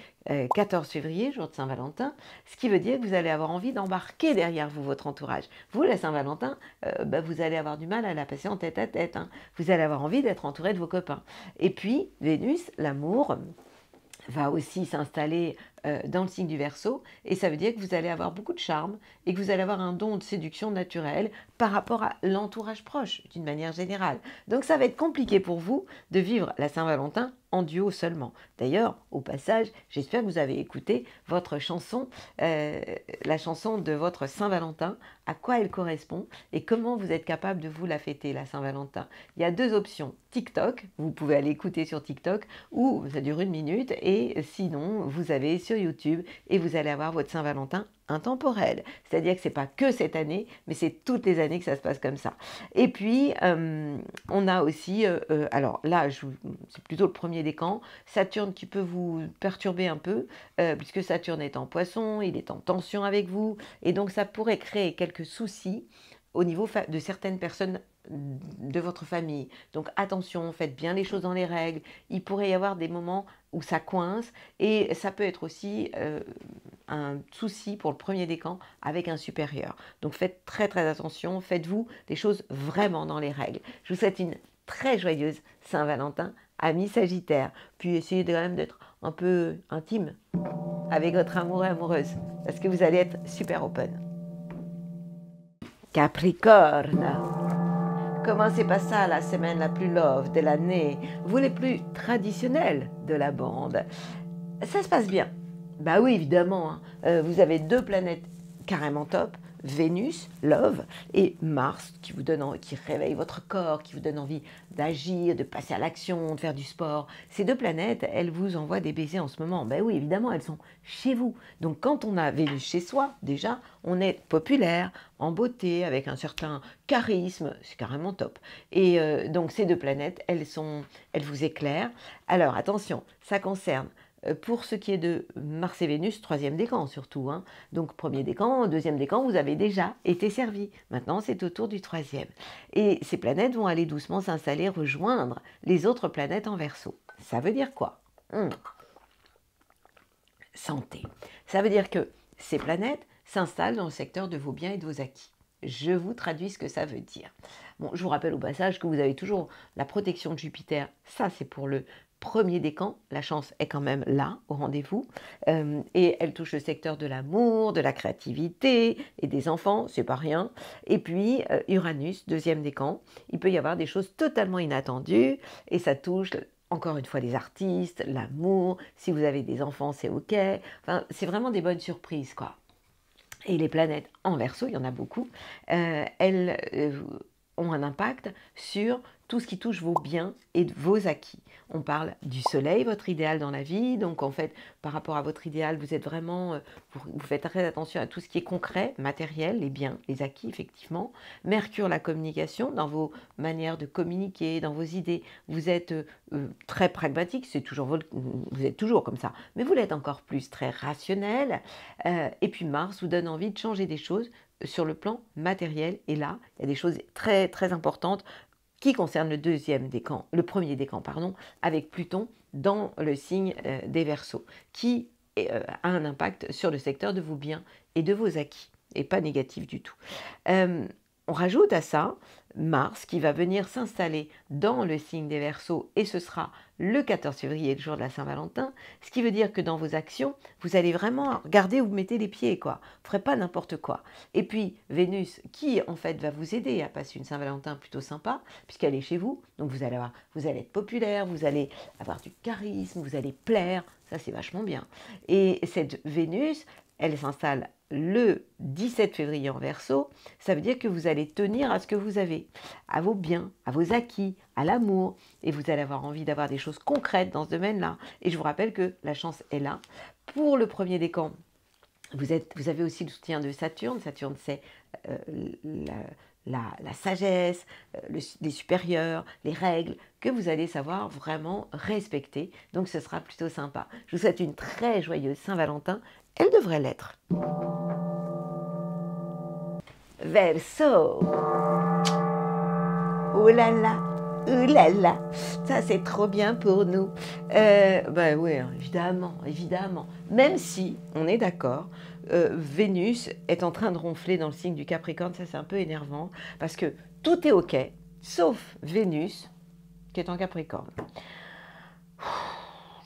14 février, jour de Saint-Valentin, ce qui veut dire que vous allez avoir envie d'embarquer derrière vous votre entourage. Vous, la Saint-Valentin, vous allez avoir du mal à la passer en tête à tête. Hein. Vous allez avoir envie d'être entouré de vos copains. Et puis, Vénus, l'amour, va aussi s'installer dans le signe du Verseau, et ça veut dire que vous allez avoir beaucoup de charme et que vous allez avoir un don de séduction naturelle par rapport à l'entourage proche, d'une manière générale. Donc ça va être compliqué pour vous de vivre la Saint-Valentin en duo seulement. D'ailleurs, au passage, j'espère que vous avez écouté votre chanson, la chanson de votre Saint-Valentin, à quoi elle correspond et comment vous êtes capable de vous la fêter, la Saint-Valentin. Il y a deux options. TikTok, vous pouvez aller écouter sur TikTok, ou ça dure 1 minute, et sinon, vous avez sur YouTube, et vous allez avoir votre Saint-Valentin intemporel. C'est-à-dire que ce n'est pas que cette année, mais c'est toutes les années que ça se passe comme ça. Et puis, on a aussi, alors là, c'est plutôt le premier décan, Saturne qui peut vous perturber un peu, puisque Saturne est en Poisson, il est en tension avec vous, et donc ça pourrait créer quelques soucis au niveau de certaines personnes de votre famille. Donc attention, faites bien les choses dans les règles. Il pourrait y avoir des moments où ça coince, et ça peut être aussi un souci pour le premier décan avec un supérieur. Donc faites très très attention, faites-vous des choses vraiment dans les règles. Je vous souhaite une très joyeuse Saint-Valentin, amis Sagittaire. Puis essayez quand même d'être un peu intime avec votre amoureux et amoureuse, parce que vous allez être super open. Capricorne, comment c'est pas ça la semaine la plus love de l'année, vous les plus traditionnels de la bande? Ça se passe bien. Bah oui, évidemment, hein. Vous avez deux planètes carrément top, Vénus, love, et Mars, qui réveille votre corps, qui vous donne envie d'agir, de passer à l'action, de faire du sport. Ces deux planètes, elles vous envoient des baisers en ce moment. Ben oui, évidemment, elles sont chez vous. Donc quand on a Vénus chez soi, déjà, on est populaire, en beauté, avec un certain charisme, c'est carrément top. Et donc ces deux planètes, elles vous éclairent. Alors attention, ça concerne pour ce qui est de Mars et Vénus, troisième décan surtout. Hein. Donc premier décan, deuxième décan, vous avez déjà été servi. Maintenant, c'est au tour du troisième. Et ces planètes vont aller doucement s'installer, rejoindre les autres planètes en Verseau. Ça veut dire quoi? Santé. Ça veut dire que ces planètes s'installent dans le secteur de vos biens et de vos acquis. Je vous traduis ce que ça veut dire. Bon, je vous rappelle au passage que vous avez toujours la protection de Jupiter. Ça, c'est pour le premier décan, la chance est quand même là, au rendez-vous, et elle touche le secteur de l'amour, de la créativité et des enfants, c'est pas rien. Et puis Uranus, deuxième décan, il peut y avoir des choses totalement inattendues, et ça touche encore une fois les artistes, l'amour, si vous avez des enfants, c'est ok, enfin, c'est vraiment des bonnes surprises, quoi. Et les planètes en Verseau, il y en a beaucoup, elles ont un impact sur tout ce qui touche vos biens et vos acquis. On parle du soleil, votre idéal dans la vie. Donc en fait, par rapport à votre idéal, vous êtes vraiment, vous faites très attention à tout ce qui est concret, matériel, les biens, les acquis, effectivement. Mercure, la communication, dans vos manières de communiquer, dans vos idées. Vous êtes très pragmatique, vous êtes toujours comme ça, mais vous l'êtes encore plus, très rationnel. Et puis Mars vous donne envie de changer des choses sur le plan matériel. Et là, il y a des choses très très importantes qui concerne le premier décan, avec Pluton dans le signe des Verseaux, qui a un impact sur le secteur de vos biens et de vos acquis, et pas négatif du tout. On rajoute à ça Mars qui va venir s'installer dans le signe des Verseaux, et ce sera le 14 février, le jour de la Saint-Valentin, ce qui veut dire que dans vos actions, vous allez vraiment regarder où vous mettez les pieds, quoi. Vous ne ferez pas n'importe quoi. Et puis Vénus qui en fait va vous aider à passer une Saint-Valentin plutôt sympa, puisqu'elle est chez vous, donc vous allez être populaire, vous allez avoir du charisme, vous allez plaire, ça c'est vachement bien. Et cette Vénus, elle s'installe le 17 février en Verseau, ça veut dire que vous allez tenir à ce que vous avez, à vos biens, à vos acquis, à l'amour, et vous allez avoir envie d'avoir des choses concrètes dans ce domaine-là. Et je vous rappelle que la chance est là. Pour le premier décan, vous avez aussi le soutien de Saturne. Saturne, c'est la sagesse, les supérieurs, les règles, que vous allez savoir vraiment respecter. Donc ce sera plutôt sympa. Je vous souhaite une très joyeuse Saint-Valentin. Elle devrait l'être. Verseau. Oh là là, oh là là, ça c'est trop bien pour nous. Ben oui, évidemment, évidemment. Même si, on est d'accord, Vénus est en train de ronfler dans le signe du Capricorne, ça c'est un peu énervant, parce que tout est ok, sauf Vénus, qui est en Capricorne.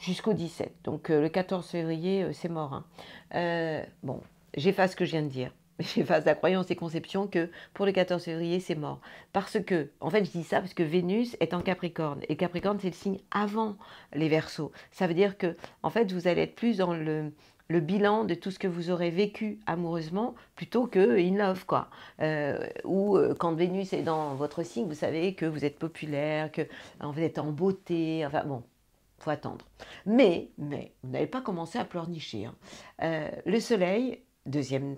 Jusqu'au 17, donc le 14 février, c'est mort. Hein. Bon, j'efface ce que je viens de dire. J'efface la croyance et conception que pour le 14 février, c'est mort. Parce que, en fait, je dis ça parce que Vénus est en Capricorne. Et Capricorne, c'est le signe avant les Verseaux. Ça veut dire que, en fait, vous allez être plus dans le bilan de tout ce que vous aurez vécu amoureusement plutôt que in love, quoi. Ou quand Vénus est dans votre signe, vous savez que vous êtes populaire, que vous êtes en beauté, enfin bon. Faut attendre. Mais, vous n'avez pas commencé à pleurnicher. Hein. Le soleil,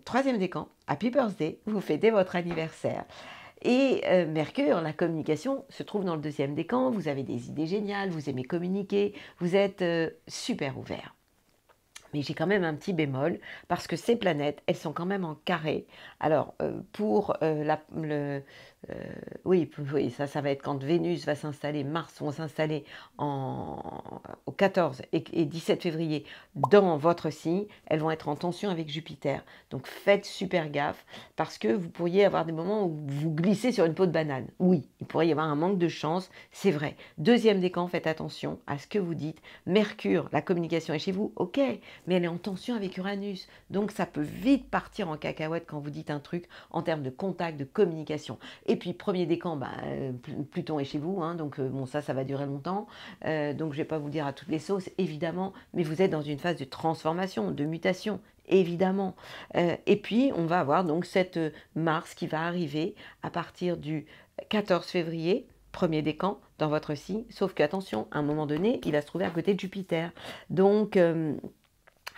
troisième décan, happy birthday, vous fêtez votre anniversaire. Et Mercure, la communication, se trouve dans le deuxième décan, vous avez des idées géniales, vous aimez communiquer, vous êtes super ouvert. Mais j'ai quand même un petit bémol, parce que ces planètes, elles sont quand même en carré. Alors, oui, ça va être quand Vénus va s'installer, Mars vont s'installer au 14 et 17 février dans votre signe, elles vont être en tension avec Jupiter. Donc faites super gaffe, parce que vous pourriez avoir des moments où vous glissez sur une peau de banane. Oui, il pourrait y avoir un manque de chance, c'est vrai. Deuxième décan, faites attention à ce que vous dites. Mercure, la communication est chez vous, ok, mais elle est en tension avec Uranus. Donc ça peut vite partir en cacahuète quand vous dites un truc en termes de contact, de communication. Et puis premier décan, Pluton est chez vous, hein, donc bon, ça va durer longtemps. Donc je ne vais pas vous dire à toutes les sauces, évidemment, mais vous êtes dans une phase de transformation, de mutation, évidemment. Et puis on va avoir donc cette Mars qui va arriver à partir du 14 février, premier décan dans votre signe, sauf qu'attention, à un moment donné, il va se trouver à côté de Jupiter. Donc,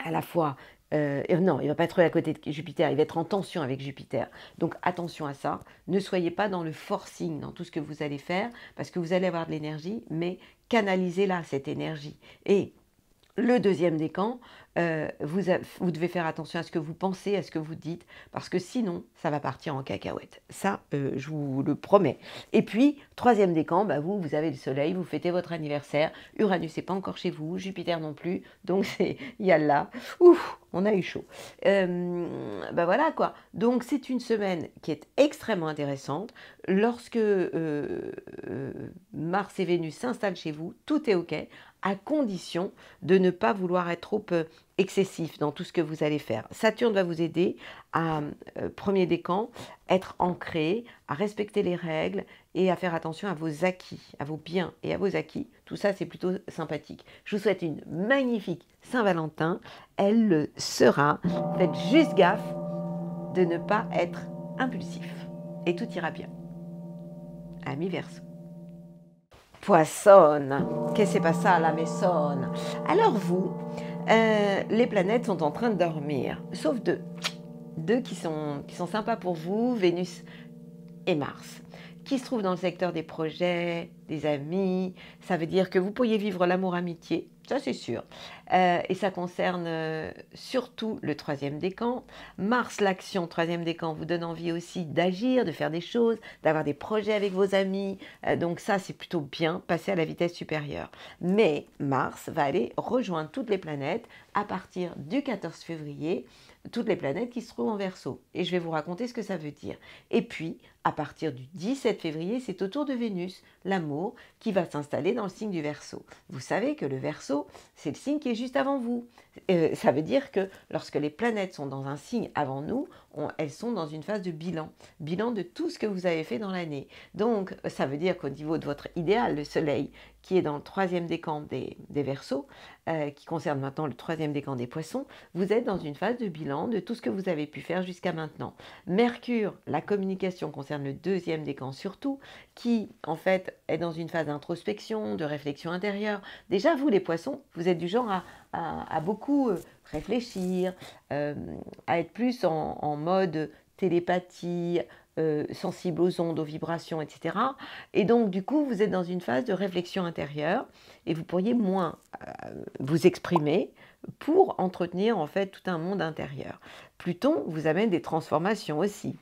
à la fois, non, il ne va pas être à côté de Jupiter, il va être en tension avec Jupiter. Donc, attention à ça. Ne soyez pas dans le forcing dans tout ce que vous allez faire, parce que vous allez avoir de l'énergie, mais canalisez-la, cette énergie. Et le deuxième décan, vous devez faire attention à ce que vous pensez, à ce que vous dites, parce que sinon, ça va partir en cacahuète. Ça, je vous le promets. Et puis, troisième décan, vous avez le soleil, vous fêtez votre anniversaire, Uranus n'est pas encore chez vous, Jupiter non plus, donc c'est yalla, ouf, on a eu chaud. Voilà quoi. Donc, c'est une semaine qui est extrêmement intéressante. Lorsque Mars et Vénus s'installent chez vous, tout est ok, à condition de ne pas vouloir être trop excessif dans tout ce que vous allez faire. Saturne va vous aider à, premier décan, être ancré, à respecter les règles et à faire attention à vos acquis, à vos biens et à vos acquis. Tout ça, c'est plutôt sympathique. Je vous souhaite une magnifique Saint-Valentin. Elle le sera. Faites juste gaffe de ne pas être impulsif. Et tout ira bien. Amis Verseau. Poissonne, qu'est-ce que c'est pas ça la maison? Alors vous, les planètes sont en train de dormir, sauf deux qui sont sympas pour vous, Vénus et Mars, qui se trouvent dans le secteur des projets, des amis. Ça veut dire que vous pourriez vivre l'amour-amitié, ça c'est sûr. Et ça concerne surtout le troisième décan. Mars, l'action, troisième décan, vous donne envie aussi d'agir, de faire des choses, d'avoir des projets avec vos amis. Donc ça, c'est plutôt bien, passer à la vitesse supérieure. Mais Mars va aller rejoindre toutes les planètes à partir du 14 février, toutes les planètes qui se trouvent en Verseau. Et je vais vous raconter ce que ça veut dire. Et puis, à partir du 17 février, c'est au tour de Vénus, l'amour, qui va s'installer dans le signe du Verseau. Vous savez que le Verseau, c'est le signe qui est juste avant vous. Ça veut dire que lorsque les planètes sont dans un signe avant nous, elles sont dans une phase de bilan de tout ce que vous avez fait dans l'année. Donc, ça veut dire qu'au niveau de votre idéal, le Soleil, qui est dans le troisième décan des Verseaux, qui concerne maintenant le troisième décan des Poissons, vous êtes dans une phase de bilan de tout ce que vous avez pu faire jusqu'à maintenant. Mercure, la communication concerne le deuxième décan surtout, qui en fait est dans une phase d'introspection, de réflexion intérieure. Déjà, vous les Poissons, vous êtes du genre à beaucoup réfléchir, à être plus en mode télépathie, sensible aux ondes, aux vibrations, etc. Et donc, du coup, vous êtes dans une phase de réflexion intérieure et vous pourriez moins vous exprimer pour entretenir en fait tout un monde intérieur. Pluton vous amène des transformations aussi.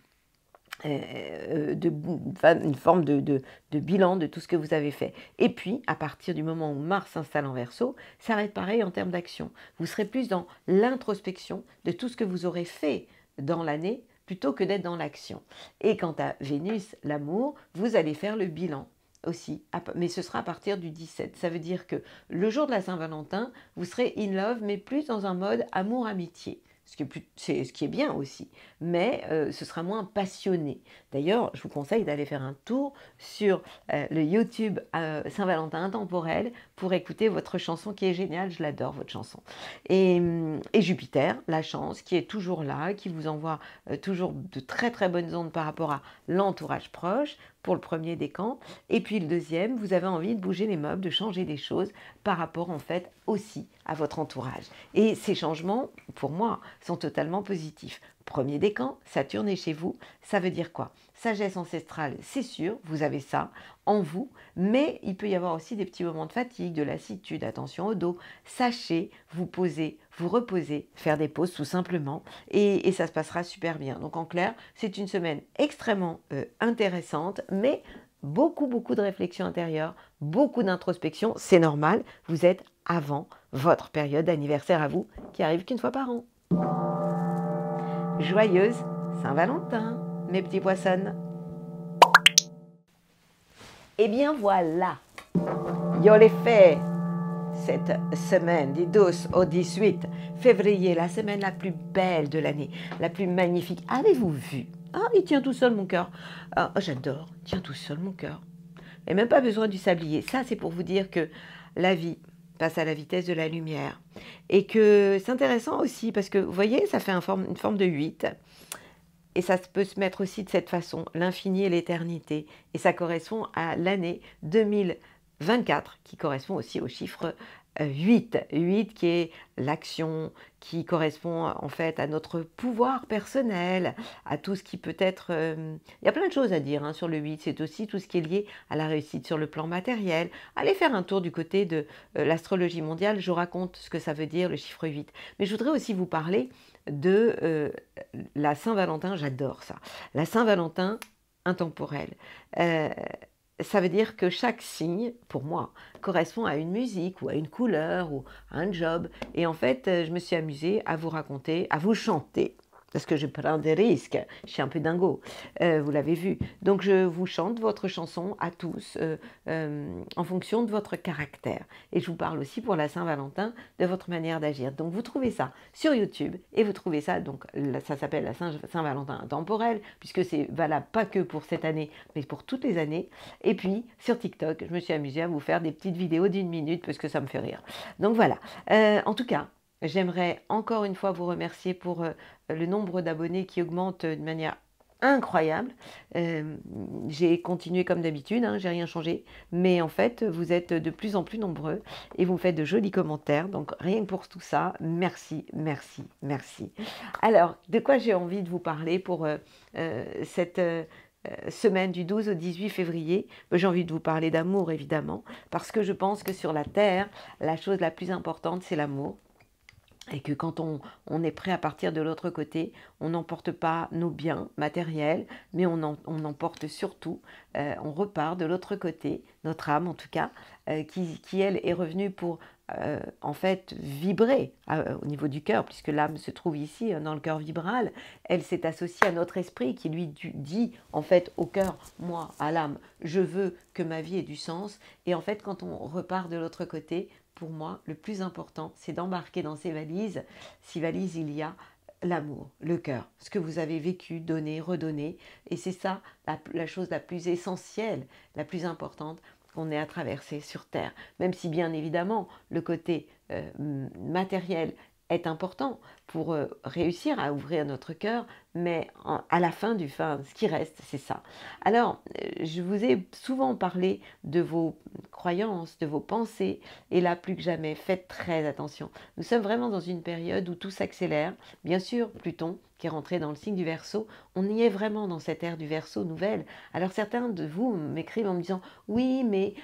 Une forme de bilan de tout ce que vous avez fait. Et puis, à partir du moment où Mars s'installe en Verseau, ça va être pareil en termes d'action. Vous serez plus dans l'introspection de tout ce que vous aurez fait dans l'année plutôt que d'être dans l'action. Et quant à Vénus, l'amour, vous allez faire le bilan aussi, mais ce sera à partir du 17. Ça veut dire que le jour de la Saint-Valentin, vous serez in love, mais plus dans un mode amour-amitié. Ce qui est bien aussi, mais ce sera moins passionné. D'ailleurs, je vous conseille d'aller faire un tour sur le YouTube Saint-Valentin intemporel pour écouter votre chanson qui est géniale, je l'adore votre chanson. Et Jupiter, la chance, qui est toujours là, qui vous envoie toujours de très très bonnes ondes par rapport à l'entourage proche, pour le premier décan. Et puis le deuxième, vous avez envie de bouger les meubles, de changer des choses par rapport en fait aussi à votre entourage. Et ces changements, pour moi, sont totalement positifs. Premier décan, Saturne est chez vous, ça veut dire quoi? Sagesse ancestrale, c'est sûr, vous avez ça en vous, mais il peut y avoir aussi des petits moments de fatigue, de lassitude, attention au dos. Sachez vous poser, vous reposer, faire des pauses tout simplement, et ça se passera super bien. Donc en clair, c'est une semaine extrêmement intéressante, mais beaucoup de réflexion intérieure, beaucoup d'introspection, c'est normal, vous êtes avant votre période d'anniversaire à vous, qui arrive qu'une fois par an. Joyeuse Saint-Valentin, mes petits poissons. Et bien voilà, je l'ai fait cette semaine du 12 au 18 février, la semaine la plus belle de l'année, la plus magnifique. Avez-vous vu? Ah, il tient tout seul mon cœur. Ah, j'adore, il tient tout seul mon cœur. Et même pas besoin du sablier. Ça, c'est pour vous dire que la vie passe à la vitesse de la lumière. Et que c'est intéressant aussi parce que, vous voyez, ça fait une forme de 8. Et ça peut se mettre aussi de cette façon, l'infini et l'éternité. Et ça correspond à l'année 2024, qui correspond aussi au chiffre 8. 8 qui est l'action, qui correspond en fait à notre pouvoir personnel, à tout ce qui peut être... Il y a plein de choses à dire hein, sur le 8. C'est aussi tout ce qui est lié à la réussite sur le plan matériel. Allez faire un tour du côté de l'astrologie mondiale. Je vous raconte ce que ça veut dire, le chiffre 8. Mais je voudrais aussi vous parler de la Saint-Valentin. J'adore ça. La Saint-Valentin intemporelle. Ça veut dire que chaque signe, pour moi, correspond à une musique ou à une couleur ou à un job. Et en fait, je me suis amusée à vous raconter, à vous chanter. Parce que je prends des risques, je suis un peu dingo, vous l'avez vu. Donc je vous chante votre chanson à tous en fonction de votre caractère. Et je vous parle aussi pour la Saint-Valentin de votre manière d'agir. Donc vous trouvez ça sur YouTube et vous trouvez ça, donc ça s'appelle la Saint-Valentin intemporelle, puisque c'est valable pas que pour cette année, mais pour toutes les années. Et puis sur TikTok, je me suis amusée à vous faire des petites vidéos d'1 minute parce que ça me fait rire. Donc voilà, en tout cas, j'aimerais encore une fois vous remercier pour le nombre d'abonnés qui augmente de manière incroyable. J'ai continué comme d'habitude, hein, j'ai rien changé, mais en fait, vous êtes de plus en plus nombreux et vous me faites de jolis commentaires. Donc rien que pour tout ça, merci, merci, merci. Alors, de quoi j'ai envie de vous parler pour cette... semaine du 12 au 18 février, j'ai envie de vous parler d'amour évidemment, parce que je pense que sur la Terre, la chose la plus importante, c'est l'amour. Et que quand on est prêt à partir de l'autre côté, on n'emporte pas nos biens matériels, mais on emporte surtout, on repart de l'autre côté, notre âme en tout cas, qui elle est revenue pour en fait vibrer au niveau du cœur, puisque l'âme se trouve ici dans le cœur vibral. Elle s'est associée à notre esprit qui lui dit en fait au cœur, moi à l'âme, je veux que ma vie ait du sens. Et en fait quand on repart de l'autre côté, pour moi, le plus important, c'est d'embarquer dans ces valises, si valises il y a, l'amour, le cœur, ce que vous avez vécu, donné, redonné. Et c'est ça la chose la plus essentielle, la plus importante qu'on ait à traverser sur Terre. Même si bien évidemment, le côté matériel est important pour réussir à ouvrir notre cœur, mais à la fin ce qui reste, c'est ça. Alors, je vous ai souvent parlé de vos croyances, de vos pensées, et là, plus que jamais, faites très attention. Nous sommes vraiment dans une période où tout s'accélère. Bien sûr, Pluton qui est rentré dans le signe du Verseau. On y est vraiment dans cette ère du Verseau nouvelle. Alors certains de vous m'écrivent en me disant « Oui, mais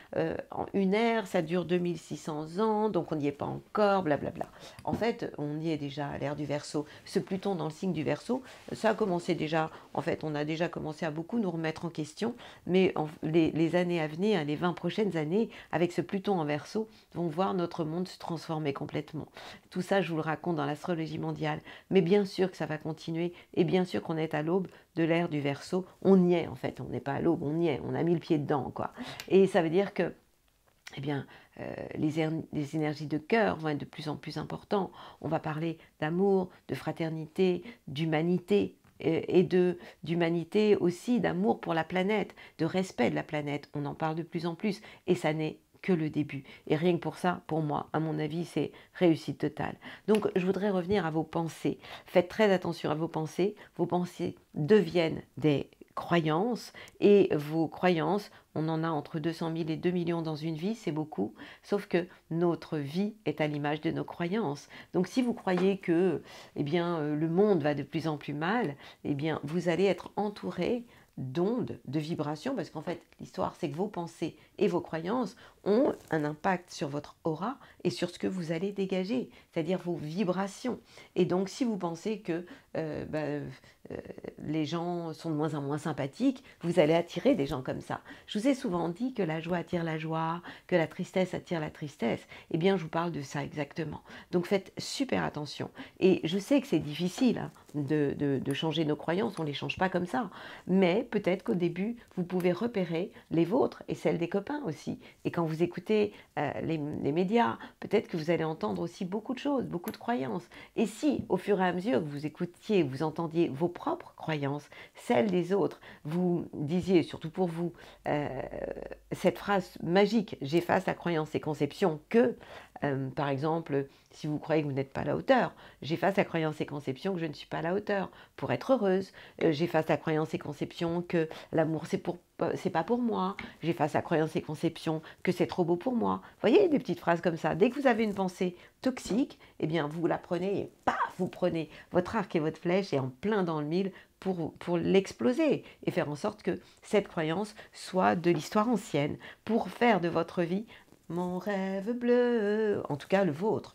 une ère, ça dure 2600 ans, donc on n'y est pas encore, blablabla. » En fait, on y est déjà à l'ère du Verseau. Ce Pluton dans le signe du Verseau, ça a commencé déjà, en fait, on a déjà commencé à beaucoup nous remettre en question, mais les années à venir, les 20 prochaines années, avec ce Pluton en Verseau, vont voir notre monde se transformer complètement. Tout ça, je vous le raconte dans l'astrologie mondiale. Mais bien sûr que ça va continuer, et bien sûr qu'on est à l'aube de l'ère du Verseau. On y est, en fait. On n'est pas à l'aube, on y est. On a mis le pied dedans, quoi. Et ça veut dire que, eh bien, les énergies de cœur vont être de plus en plus importantes. On va parler d'amour, de fraternité, d'humanité, et d'humanité aussi, d'amour pour la planète, de respect de la planète. On en parle de plus en plus, et ça n'est que le début. Et rien que pour ça, pour moi, à mon avis, c'est réussite totale. Donc, je voudrais revenir à vos pensées. Faites très attention à vos pensées. Vos pensées deviennent des croyances, et vos croyances, on en a entre 200 000 et 2 millions dans une vie, c'est beaucoup, sauf que notre vie est à l'image de nos croyances. Donc si vous croyez que le monde va de plus en plus mal, vous allez être entouré d'ondes, de vibrations, parce qu'en fait, l'histoire, c'est que vos pensées et vos croyances ont un impact sur votre aura et sur ce que vous allez dégager, c'est-à-dire vos vibrations. Et donc, si vous pensez que les gens sont de moins en moins sympathiques, vous allez attirer des gens comme ça. Je vous ai souvent dit que la joie attire la joie, que la tristesse attire la tristesse. Eh bien, je vous parle de ça exactement. Donc, faites super attention. Et je sais que c'est difficile de changer nos croyances, on ne les change pas comme ça. Mais peut-être qu'au début, vous pouvez repérer les vôtres et celles des copains aussi. Et quand vous écoutez les médias, peut-être que vous allez entendre aussi beaucoup de choses, beaucoup de croyances. Et si, au fur et à mesure que vous écoutiez, vous entendiez vos propres croyances, celles des autres, vous disiez, surtout pour vous, cette phrase magique, j'efface la croyance et conception que, par exemple, si vous croyez que vous n'êtes pas à la hauteur, j'efface la croyance et conception que je ne suis pas à la hauteur pour être heureuse, j'efface la croyance et conception que l'amour c'est pas pour moi, j'efface la croyance et conception que c'est trop beau pour moi. Vous voyez, des petites phrases comme ça. Dès que vous avez une pensée toxique, eh bien vous la prenez et paf, vous prenez votre arc et votre flèche et en plein dans le mille pour l'exploser et faire en sorte que cette croyance soit de l'histoire ancienne pour faire de votre vie mon rêve bleu, en tout cas le vôtre,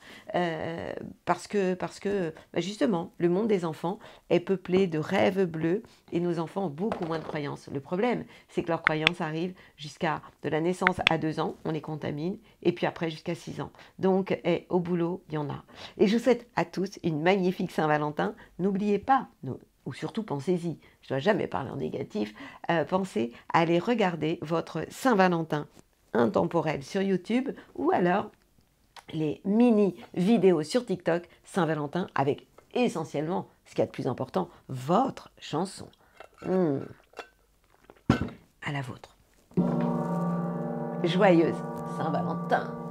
parce que justement, le monde des enfants est peuplé de rêves bleus et nos enfants ont beaucoup moins de croyances. Le problème, c'est que leurs croyances arrivent jusqu'à de la naissance à 2 ans, on les contamine, et puis après jusqu'à 6 ans. Donc, au boulot, il y en a. Et je vous souhaite à tous une magnifique Saint-Valentin. N'oubliez pas, ou surtout pensez-y, je ne dois jamais parler en négatif, pensez à aller regarder votre Saint-Valentin intemporel sur YouTube ou alors les mini vidéos sur TikTok Saint-Valentin avec essentiellement, ce qu'il y a de plus important, votre chanson. À la vôtre. Joyeuse Saint-Valentin.